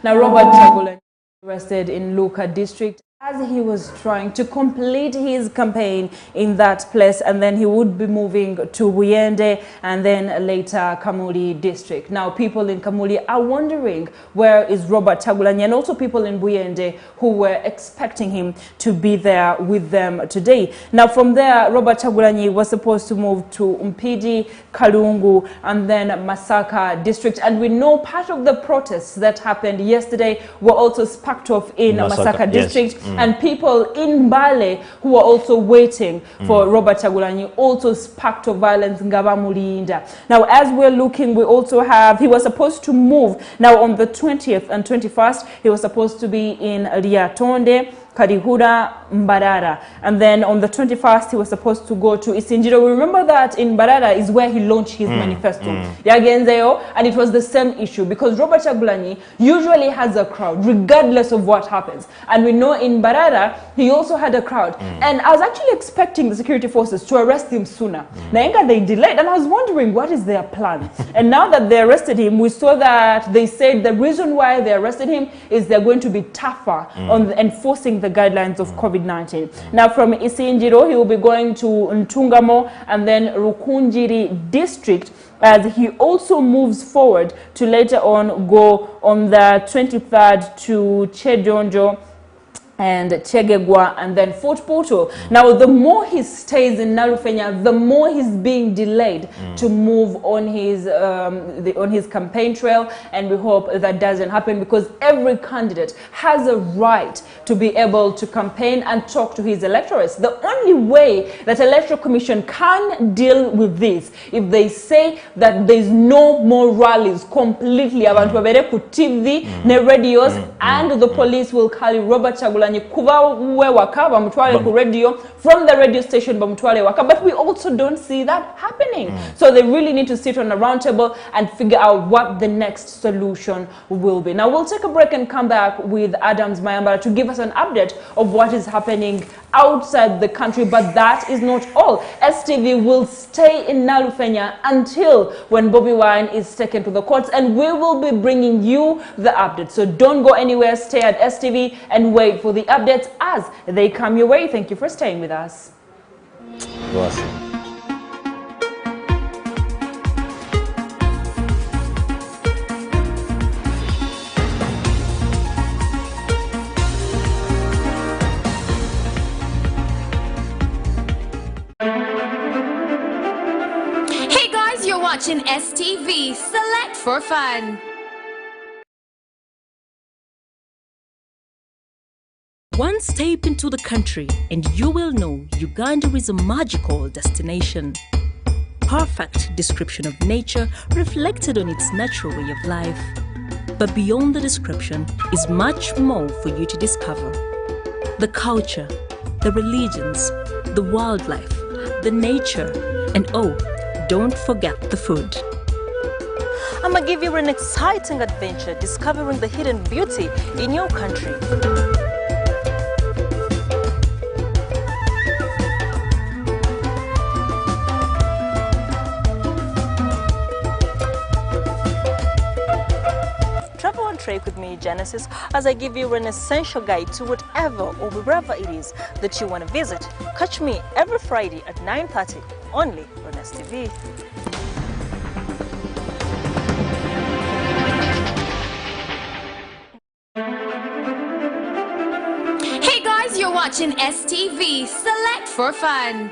Now Robert Chagulanyi arrested in Luka district as he was trying to complete his campaign in that place, and then he would be moving to Buyende and then later Kamuli district. Now people in Kamuli are wondering where is Robert Chagulanyi, and also people in Buyende who were expecting him to be there with them today. Now from there, Robert Chagulanyi was supposed to move to Mpidi, Kalungu and then Masaka district, and we know part of the protests that happened yesterday were also sparked off in Masaka district. And people in Mbale who were also waiting for Robert Chagulanyi also sparked of violence in Mulinda. Now, as we're looking, we also have, he was supposed to move. Now, on the 20th and 21st, he was supposed to be in Liatonde. Karihura, Mbarara. And then on the 21st, he was supposed to go to Isinjiro. Remember that in Mbarara is where he launched his manifesto. Yagenzeo, and it was the same issue because Robert Chagulanyi usually has a crowd regardless of what happens. And we know in Mbarara, he also had a crowd. And I was actually expecting the security forces to arrest him sooner. Naenga, they delayed, and I was wondering what is their plan. And now that they arrested him, we saw that they said the reason why they arrested him is they're going to be tougher on enforcing the guidelines of COVID-19. Now from Isinjiro, he will be going to Ntungamo and then Rukunjiri district, as he also moves forward to later on go on the 23rd to Chedonjo and Chegegwa and then Fort Portal. Now, the more he stays in Nalufenya, the more he's being delayed to move on his campaign trail, and we hope that doesn't happen because every candidate has a right to be able to campaign and talk to his electorates. The only way that Electoral Commission can deal with this, if they say that there's no more rallies completely, abantu babere ku TV, ne radios, and the police will carry Robert Chagulanyi kuva we waka bamutwale ku radio, from the radio station bamutwale waka, but we also don't see that happening. So they really need to sit on a round table and figure out what the next solution will be. Now we'll take a break and come back with Adams Mayambara to give us an update of what is happening outside the country, but that is not all. STV will stay in Nalufenya until when Bobi Wine is taken to the courts, and we will be bringing you the updates. So don't go anywhere, stay at STV and wait for the updates as they come your way. Thank you for staying with us. Awesome. Watching STV, select for fun. One step into the country and you will know Uganda is a magical destination. Perfect description of nature reflected on its natural way of life. But beyond the description is much more for you to discover. The culture, the religions, the wildlife, the nature, and oh, don't forget the food. I'm gonna give you an exciting adventure discovering the hidden beauty in your country. Travel on Tarik with me, Genesis, as I give you an essential guide to whatever or wherever it is that you want to visit. Catch me every Friday at 9:30 only on STV. Hey guys, you're watching STV, select for fun.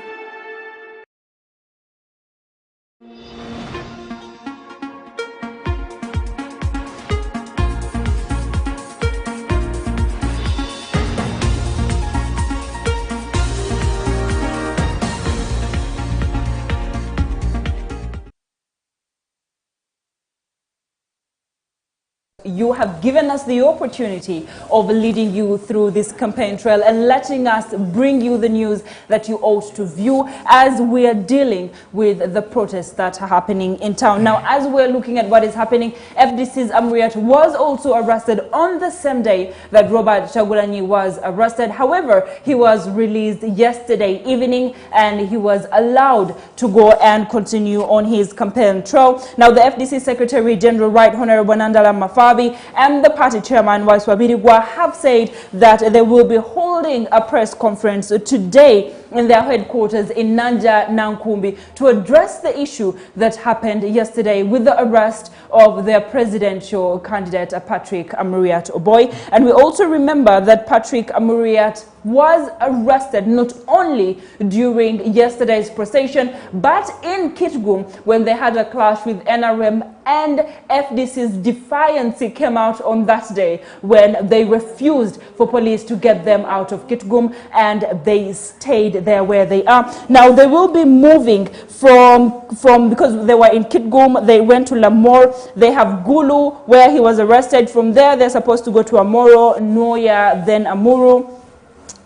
You have given us the opportunity of leading you through this campaign trail and letting us bring you the news that you ought to view as we are dealing with the protests that are happening in town. Now, as we're looking at what is happening, FDC's Amriat was also arrested on the same day that Robert Chagulanyi was arrested. However, he was released yesterday evening and he was allowed to go and continue on his campaign trail. Now, the FDC Secretary General Right Honorable Nandala Mafabi and the party chairman Waiswabirigwa have said that they will be holding a press conference today in their headquarters in Nanja Nankumbi to address the issue that happened yesterday with the arrest of their presidential candidate Patrick Amuriat Oboy. And we also remember that Patrick Amuriat was arrested not only during yesterday's procession but in Kitgum when they had a clash with NRM, and FDC's defiance came out on that day when they refused for police to get them out of Kitgum and they stayed there where they are. Now they will be moving from because they were in Kitgum, they went to Lamor. They have Gulu where he was arrested. From there they're supposed to go to Amoro, Noya, then Amuru.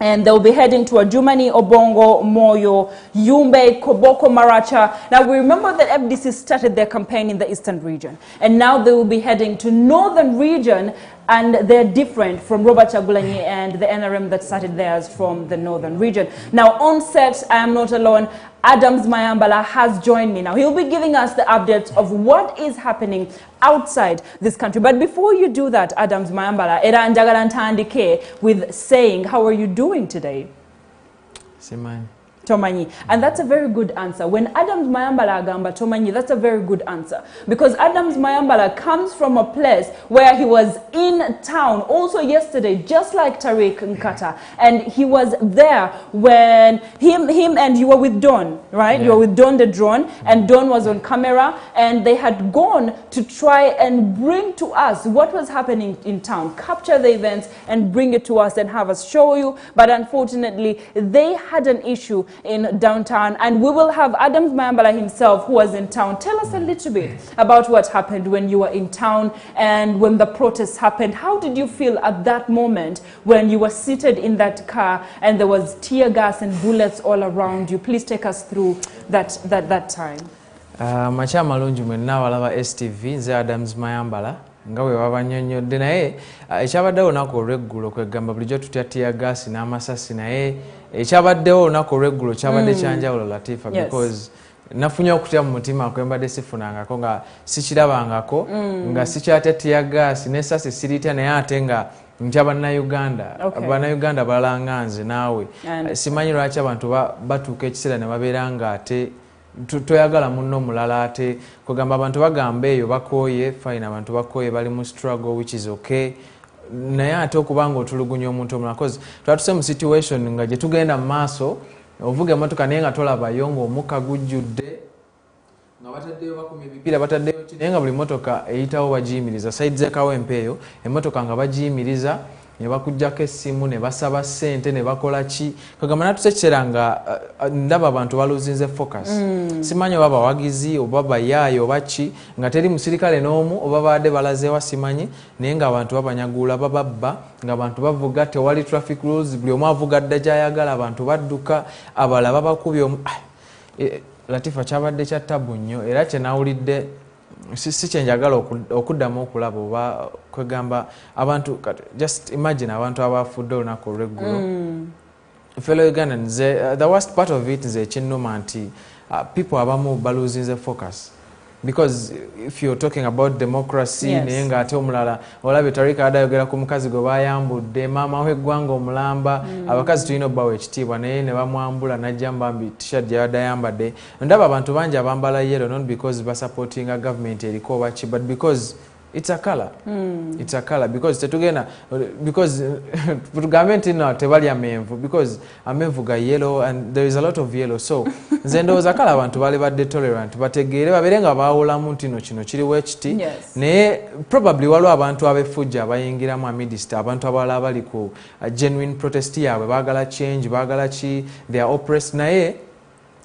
And they'll be heading to Adjumani, Obongo, Moyo, Yumbe, Koboko, Maracha. Now, we remember that FDC started their campaign in the eastern region. And now they will be heading to northern region, and they're different from Robert Chagulanyi and the NRM that started theirs from the northern region. Now, on set, I am not alone. Adams Mayambala has joined me now. He'll be giving us the updates of what is happening outside this country. But before you do that, Adams Mayambala, era njagala ntandike with saying, how are you doing today? Simani. Tomanyi. And that's a very good answer. When Adams Mayambala agamba Tomanyi, that's a very good answer. Because Adams Mayambala comes from a place where he was in town also yesterday, just like Tarik Nkata. And he was there when him and you were with Don, right? Yeah. You were with Don the drone, and Don was on camera, and they had gone to try and bring to us what was happening in town, capture the events and bring it to us and have us show you. But unfortunately, they had an issue in downtown, and we will have Adams Mayambala himself, who was in town. Tell us a little bit about what happened when you were in town and when the protests happened. How did you feel at that moment when you were seated in that car and there was tear gas and bullets all around you? Please take us through that time. Macha malungi mwenna walaba STV nze Adams Mayambala nga bwe babanyonyodde naye ekyabaddewo olunaku olw'eggulo kwegamba bulijjo tutya tear gas n'amasasi naye ekyabaddewo olunaku olw'eggulo kyabadde kyanjawulo Latifa because nafunye okutya mu mutima kwembadde sifunangako nga sikirabangako nga sikyatya tear gas n'essasi siritya naye ate nga ntya bannayuganda balanga nze naawe simanyi lwaki abantu batuuka ekiseera ne babeera nga ate toyagala munno mulala ate kugamba abantu bagamba eyo bakooye fine abantu bakooye bali mu struggle which is okay naye ate okubanga otulugunya omuntu omulala cause twatuse mu situation nga gye tugenda mu maaso ovuga emmotoka naye nga tolabayo ng'omukka gujjudde nga bataddeyo bakuma ebipiira bataddeyo naye nga buli mmotoka eyitawo bagiyimiriza sayidi z'ekawempe eyo emmotoka nga bagiyimiriza ne bakujjako essimu ne basaba ssente ne bakola ki kagamba natuse ekiseera nga ndaba abantu baluzinze focus simanyi oba bawagizi oba bayaayo oba ki nga teri musirikale n'omu oba baadde balazeewa simanyi naye nga abantu babanyagula bababba nga abantu bavuga tewali traffic rules buli omu avuga dda gy'ayagala abantu badduka abalala babakubye Latifa kyabadde kya tabu nnyo era kye nawulidde si kyenjagala okuddamu okulaba oba kwegamba abantu just imagine abantu abafudde olunaku olw'eggulo fellow Ugandans the worst part of it nze ekinnuma nti people abamu baluzinze focus because if you're talking about democracy naye nga ate omulala olabye Tarik adayogera ku mukazi gwe bayambudde maama w'eggwanga omulamba abakazi tulina obbawa ekitiibwa naye ne bamwambula najja mbambi t-shirt gy'abadde ayambadde ndaba abantu bangi abambala yellow not because basupportinga government eriko oba ki but because it's a color. It's a color because tetugenda because tugambe nti no tebali amenvu because amenvu ga yellow and there is a lot of yellow so nze ndowooza kala abantu bali badde tolerant bategeere babeere nga baawulamu nti no kino kiriwo ekiti naye probably waliwo abantu abefujja abayingiramu amidist abantu abalala bali ku genuine protest yaabwe baagala change baagala ki they are oppressed naye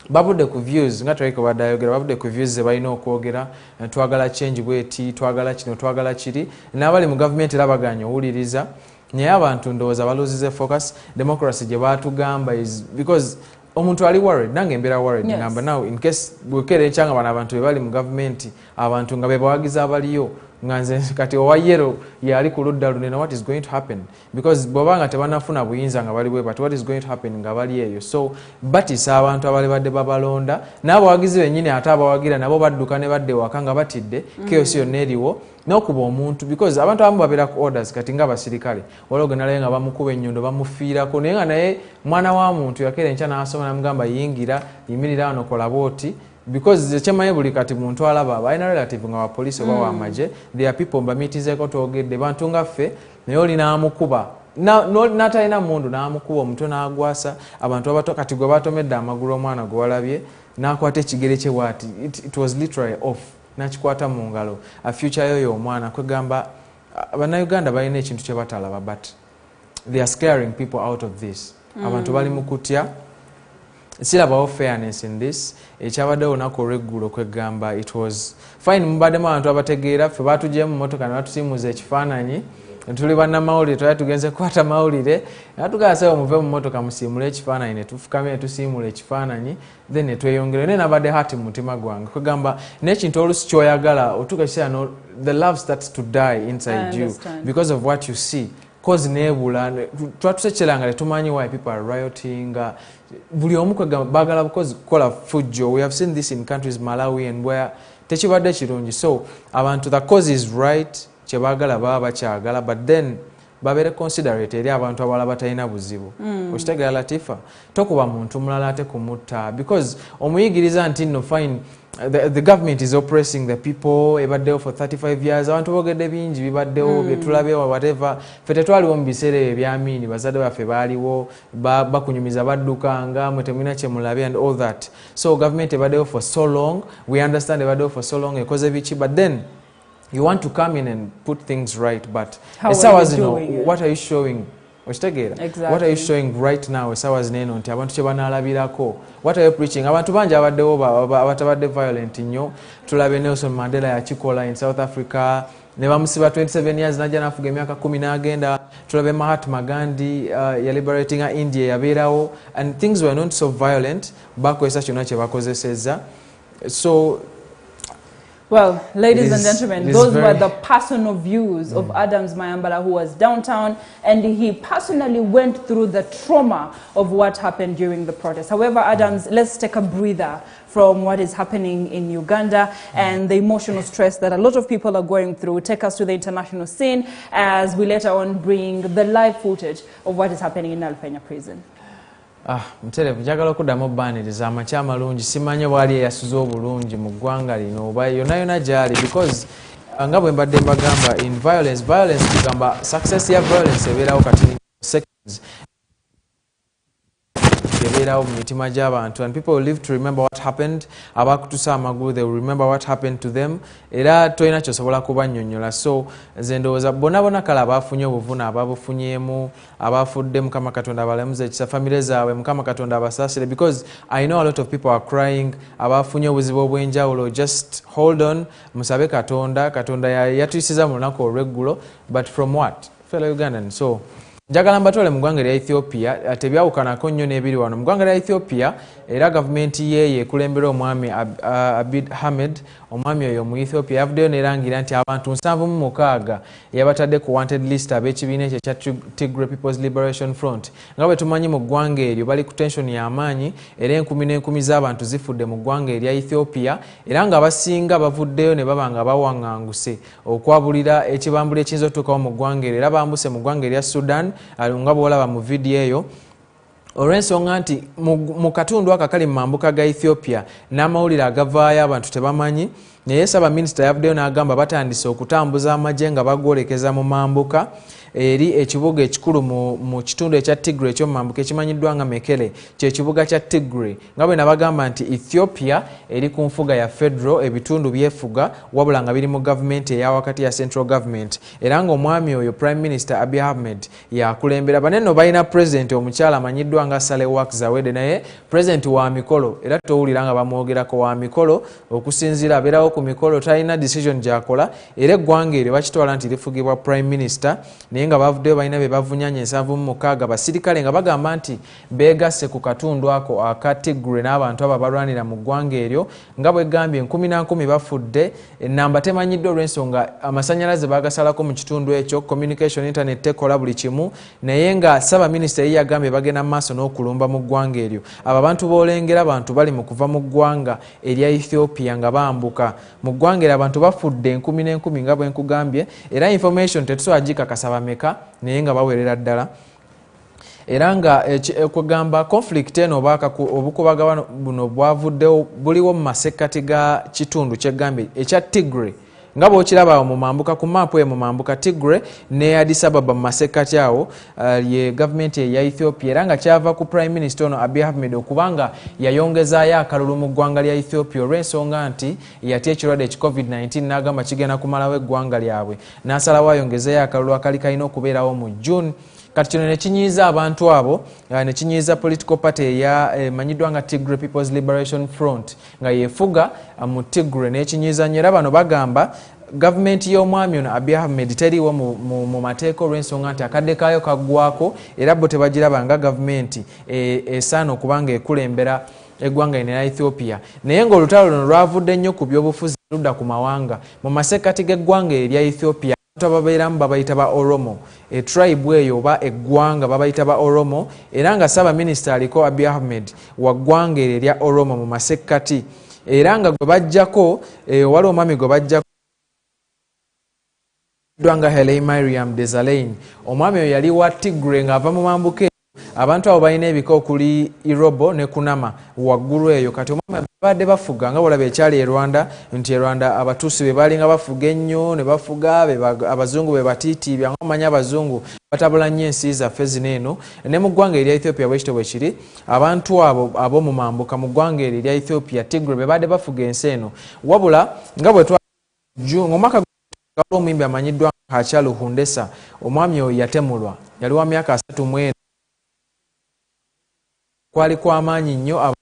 babudde ku views nga Tarik badayogera babudde ku views ze balina okwogera twagala change bweti twagala kino twagala kiri n'abali mu government labaganya owuliriza naye abantu ndowooza baluzize focus democracy gye batugamba is because omuntu ali worried nange mbeera worried ngamba now in case bwekere ekyanga bano abantu bali mu government abantu nga bebawagiza abaliyo nga nze kati owa yero yali ku ludda lunene what is going to happen because bw'obanga tebanafuna buyinza nga bali bwe but what is going to happen nga bali eyo so batisa abantu abali badde babalonda n'abawagizi bennyini ate abawagira nabo badduka ne badde waka nga batidde chaos yonna eriwo n'okuba omuntu because abantu abamu babeera ku orders kati nga basirikale waliwo genalaye nga bamukuba ennyondo bamufiirako naye nga naye mwana wa muntu yakeera enkya n'asoma namugamba yingira yimirira wano kola bwoti because kyemaye buli kati muntu alaba balina relative nga bapoliisi oba wamaje there are people mbamitizeeko twogedde bantu nga ffe naye olina amukuba n'atalina mundu n'amukuba omuto n'agwasa abantu abato kati gwe batomedde amagulu omwana gwe walabye n'akwata ekigere kye bwati it was literally off n'kikwata mu ngalo a future yoyo omwana kwegamba bannayuganda balina ekintu kye batalaba but they are scaring people out of this abantu bali mu kutya sirabawo fairness in this ekyabadde olunaku olw'eggulo kwegamba it was fine mubaddemu abantu abategeera ffe batugye mu motoka ne batusimuza ekifaananyi tuli bannamawulire twali tugenze kukwata mawulire natugasawo muve mu motoka musiimule ekifaananyi ne tufukamye ne tusiimula ekifaananyi then ne tweyongera ne nabadde hati mu mutima gwange kwegamba n'ekintu olusi kyoyagala otuuka ekiseera the love starts to die inside you because of what you see cause nebula twatusekyeranga tetumanyi why people are rioting buli omu kwegamba baagala kukola fujjo. We have seen this in countries Malawi and where tekibadde kirungi. So abantu the cause is right kyebaagala baba bakyagala but then babere considerate eri abantu abalala batalina buzibu. Okitegeera Latifa tokuba muntu mulala ate kumutta because omuyigiriza nti no fine the government is oppressing the people ebaddewo for 35 years abantu boogedde bingi bibaddewo byetulabewo whatever fe tetwaliwo mu biseera ebyamiini bazadde baffe baaliwo bakunyumiza baddukanga mwe temulina kyemulabe and all that. So government ebaddewo for so long, we understand ebaddewo for so long ekoze biki but then you want to come in and put things right but what are you showing? Exactly. What are you showing right now esawa zineno nti abantu kyebanaalabirako? What are you preaching? Abantu bangi abaddewo abatabadde violent nnyo. Tulabe Nelson Mandela yakikola in South Africa ne bamusiba 27 years najja nafuga emyaka 10 n'agenda. Tulabe Mahatma Gandhi liberating India yabeerawo and things were not so violent bakozesa kyonna kye bakozesezza. So well, ladies and gentlemen, those were the personal views of Adams Mayambala, who was downtown, and he personally went through the trauma of what happened during the protest. However, Adams, let's take a breather from what is happening in Uganda and the emotional stress that a lot of people are going through. Take us to the international scene as we later on bring the live footage of what is happening in Alfenya prison. Mutelevu njagala okuddamu obbaaniriza amakya amalungi simanye bwali eyasuza obulungi mu ggwanga lino oba yonna gyali because nga bwe mbadde mbagamba in violence tugamba success ya violence ebeerawo kati seconds ebeerawo mu mitima gy'abantu and people will live to remember what happened. Abakutusa amagulu they will remember what happened to them era tolina kyosobola kubannyonnyola. So nze ndowooza bonna kale abaafunye obuvune ababufunyeemu abafudde Mukama Katonda abalamuze ekisa famire zaabwe Mukama Katonda abasaasire because I know a lot of people are crying abafunye obuzibu obw'enjawulo. Just hold on musabe Katonda yatuyisiza mu lunaku olw'eggulo but from what fellow Ugandan. So njagala mbatole mu ggwanga lya Ethiopia tebyawukanako nnyo n'ebiri wano mu ggwanga lya Ethiopia era gavumenti ye ekulembera omwami Abiy Hamid. Omwami oyo mu Ethiopia yavuddeyo nerangira nti abantu 76 yabatadde ku wanted list ab'ekibiina ekyo ekya Tigray People's Liberation Front. Nga bwe tumanyi mu ggwanga eryo bali ku tension y'amaanyi era enkumi n'enkumi z'abantu zifudde mu ggwanga erya Ethiopia era nga abasinga bavuddeyo ne baba nga bawaŋŋanguse okwabulira ekibambula ekiyinza otuukawo mu ggwanga eryo era bambuse mu ggwanga erya Sudan nga bw'olaba mu vidiyo eyo. Olw'ensonga nti mu katundu ako akali mu mambuka ga Ethiopia n'amawulire agavaayo abantu tebamanyi naye Ssaabaminisita yavuddeyo n'agamba batandise okutambuza amagye nga bagwolekeza mu mambuka eri ekibuga ekikulu mu kitundu ekya Tigray ekyomu mambuka ekimanyiddwa nga Mekele kyekibuga kya Tigray nga bwe nabagamba nti Ethiopia eri ku nfuga ya federal ebitundu byefuga wabula nga biri mu gavumenti eya wakati ya central government era ng'omwami oyo Prime Minister Abiy Ahmed yakulembera. Baneno balina president omukyala amanyiddwa nga Sahle-Work Zewde naye president wa mikolo era towulira nga bamwogerako wa mikolo okusinziira abeerawo ku mikolo talina decision gyakola era eggwanga eryo bakitwala nti lifugibwa Prime Minister naye nga bavuddeyo balina be bavunyanya 76 basirikale nga bagamba nti beegasse ku katundu ako aka Tigray n'abantu abo abalwanira mu ggwanga eryo nga bwe gambye 10 bafudde enamba temanyiddwa olw'ensonga amasannyalaze bagasalako mu kitundu ekyo communication internet tekola buli kimu naye nga Ssaabaminisita ye yagambye bagenda mu maaso n'okulumba mu ggwanga eryo. Abo abantu boolengera abantu bali mu kuva mu ggwanga erya Ethiopia nga bambuka mu ggwanga eryo abantu bafudde 10 nga bwe nkugambye era information tetusobola gikakasa bameka naye nga bawerera ddala era nga kugamba conflict eno obukubaga buno bwavuddewo buliwo mu masekkati ga kitundu kyegambye ekya Tigray nga bw'okiraba mu mambuka ku maapu mu mambuka Tigray ne Addis Ababa mu masekkati awo ye gavumenti eya Ethiopia era nga kyava ku Prime Minister ono Abiy Ahmed okubanga yayongezaayo akalulu mu ggwanga lya Ethiopia olw'ensonga nti yatya ekirwadde eki COVID-19 n'agamba kigenda kumalawo eggwanga lyabwe n'asalawo ayongezeeyo akalulu akali kalina okubeerawo mu June. Kati kino ne kinyiiza abantu abo ne kinyiiza political party eya emanyiddwa nga Tigray People's Liberation Front nga yefuga mu Tigray ne kinyiiza nnyo era bano bagamba government y'omwami ono Abiy Ahmed teriwo mu mateeko olw'ensonga nti akadde kaayo kaggwako era bo tebagiraba nga government esaana okubanga ekulembera eggwanga lino Ethiopia. Naye ng'olutalo luno lwavudde nnyo ku byobufuzi ludda ku mawanga mu masekkati g'eggwanga erya Ethiopia. Babeeramu babayita ba Oromo, tribe eyo oba eggwanga babayita ba Oromo, era nga Ssaabaminisita aliko Abiy Ahmed wa ggwanga erya Oromo mu masekkati, era nga gwe bajjako waliwo omwami gwe bajjako nga Haile Mariam Desalegn. Omwami oyo yali wa Tigray ng'ava mu mambuka abantu abo balina ebika okuli Irobo ne Kunama waggulu eyo. Kati omwami badde bafuga nga bolaba ekyali e Rwanda nti e Rwanda abatuusi be balinga bafuga ennyo ne bafuga abazungu be batiitiibya nga omanyi abazungu batabula nnyo ensi zaffe zino eno. Ne mu ggwanga erya Ethiopia bwekityo bwe kiri, abantu abo mu mambuka mu ggwanga erya Ethiopia Tigray be badde bafuga ensi eno, wabula nga bwe omwaka omuyimbi amanyiddwa Hachalu Hundessa, omwami oyo yatemulwa, yali wa myaka 34. Kwali kw'amaanyi nnyo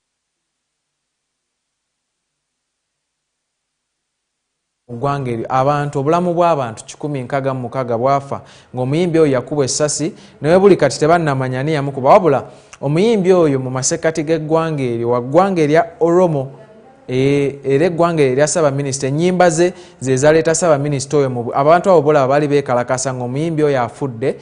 ggwanga eryo, abantu obulamu bw'abantu 166 bwafa ng'omuyimbi oyo yakubwa essasi, naye buli kati tebannamanya ni yamukuba, wabula omuyimbi oyo mu masekkati g'eggwanga eryo wa ggwanga erya Oromo. Era eggwanga erya Ssaabaminisita ennyimba ze zaleeta Ssaabaminisita oyo abantu abo bolaba baali beekalakasa ng'omuyimbi oyo afudde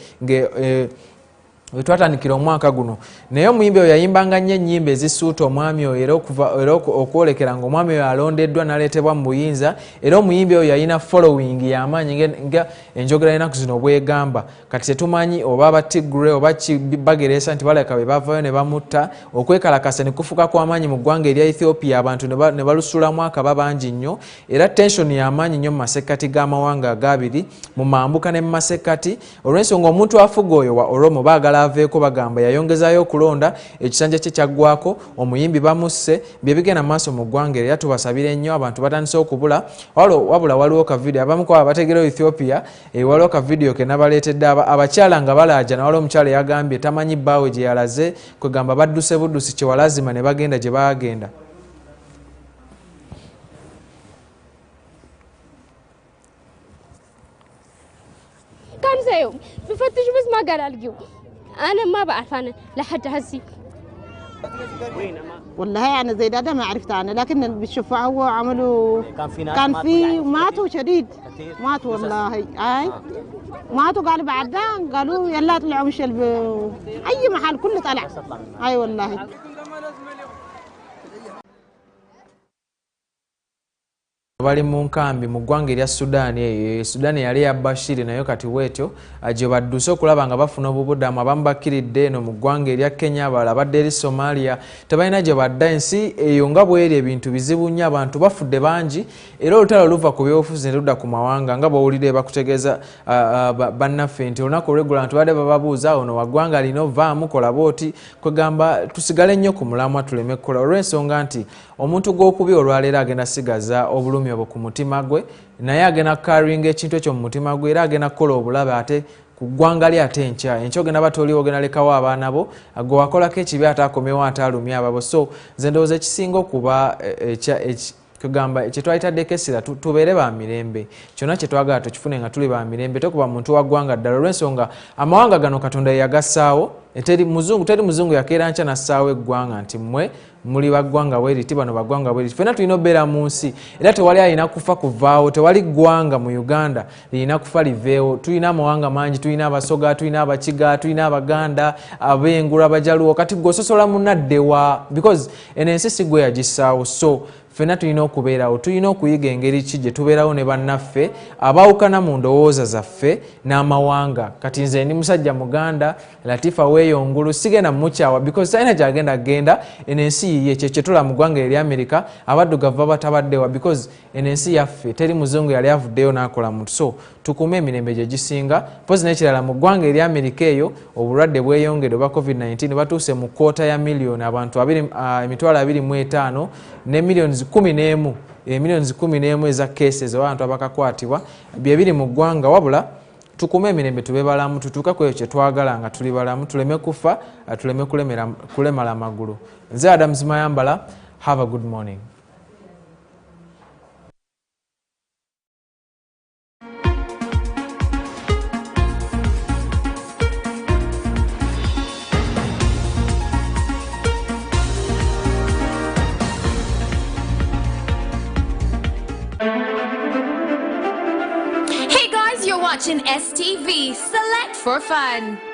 wetwatandikira omwaka guno. Naye omuyimbi oyo yayimbanga nnyo ennyimba ezisuuta omwami oyo era okwolekera ng'omwami oyo alondeddwa n'aleetebwa mu buyinza, era omuyimbi oyo yalina following y'amaanyi nga enjogera y'ennaku zino bwegamba. Kati tetumanyi oba Abatigray oba bagereesa nti baleka be bavayo ne bamutta, okwekalakasa ne kufuka kw'amaanyi mu ggwanga erya Ethiopia, abantu ne balusulamu akaba bangi nnyo, era tension y'amaanyi nnyo mu masekkati g'amawanga agabiri mu mambuka ne mu masekkati, olw'ensonga omuntu afuga oyo wa Oromo baagala aveeko bagamba yayongezayo okulonda, ekisanja kye kyaggwako, omuyimbi bamusse, bye bigenda maaso mu ggwanga era tubasabire nnyo abantu batandise okubula. Wabula waliwo ka video abamu kwa bategera Ethiopia, waliwo ka video ke nabaleetedde abakyala nga balaaja, na waliwo omukyala yagambye tamanyi bbaawe gye yalaze, kwegamba badduse buddusi kyewalazima ne bagenda gye baagenda. كم يوم بفتش بس ما قال القيو انا ما بعرف انا لحد هسي والله يعني زي ده ما عرفت انا، لكن بالشفاعة هو عملوا كان في ماتوا شديد ماتوا والله. اي ماتوا قالوا بعد ده قالوا يلا طلعوا مش اي محل كله طلع. اي والله bali mu nkambi mu ggwanga erya Sudaani. Sudaani yali ya Bashir nayo kati wetyo gye badduse okulaba nga bafuna obubuddamu. Abamu bakkiridde eno mu ggwanga erya Kenya, abalala badde eri Somalia, tebalina gye badda. Ensi eyo nga bweri ebintu bizibu nnyo, abantu bafudde bangi, era olutalo luva ku byobufuzi ne ludda ku mawanga. Nga bw'owulidde bakutegeeza bannaffe nti olunaku olw'eggulu abantu badde bababuuza ono wa ggwanga lino vaamu kola booti, kwegamba tusigale nnyo ku mulamwa tuleme kukola, olw'ensonga nti omuntu gw'okubi olwaleero agenda sigaza obulumi obwo ku mutima gwe, naye agenda karinga ekintu ekyo mu mutima gwe, era agenda kukola obulabe ate ku ggwanga lye ate enkya ogenda batoliwo, ogenda lekawo abaana bo, gwe wakolako ekibi ate akomewo ate alumya ababo. So nze ndowooza ekisinga okuba kugamba kyetwayitaddeko essira tubeere ba mirembe, kyonna kyetwagala tukifune nga tuli ba mirembe, tokuba muntu wa ggwanga ddala, olw'ensonga amawanga gano Katonda yagassaawo. Teri muzungu yakeera nkya nassaawo eggwanga nti mmwe muli baggwanga bweriti, bano baggwanga bweriti. Ffenna tulina obeera mu nsi, era tewali alina kufa kuvaawo, tewali ggwanga mu Uganda lirina kufa liveewo. Tulina amawanga mangi, tulina Abasoga, tulina Abakiga, tulina Abaganda, Abengula, Abajaluwo, kati gwososola munaddewa because eno ensi si gwe yagissaawo. So ffenna tulina okubeerawo, tulina okuyiga engeri ki gye tubeerawo ne bannaffe abaawukana mu ndowooza zaffe n'amawanga. Kati nze ndi musajja Muganda, Latifa weeyongulu, sigenda mukyawa because talina gyagenda genda, eno ensi yiye kyekitula mu ggwanga erya Amerika abaddugavu batabaddewa because eno ensi yaffe teri muzungu yali avuddeyo n'akola muntu. So tukume emirembe gye gisinga. Pozi n'ekirala mu ggwanga erya Amerika eyo obulwadde bweyongedde obwa COVID-19 batuuse mu kwota ya miliyoni abantu 25 ne miliyoni 11 miliyoni 11 eza cases abantu abakakwatibwa bye biri mu ggwanga. Wabula tukume emirembe tube balamu, tutuuka ku ekyo kye twagala nga tuli balamu, tuleme kufa, tuleme kulemala amagulu. Nze Adams Mayambala, have a good morning. watching STV. Select for fun.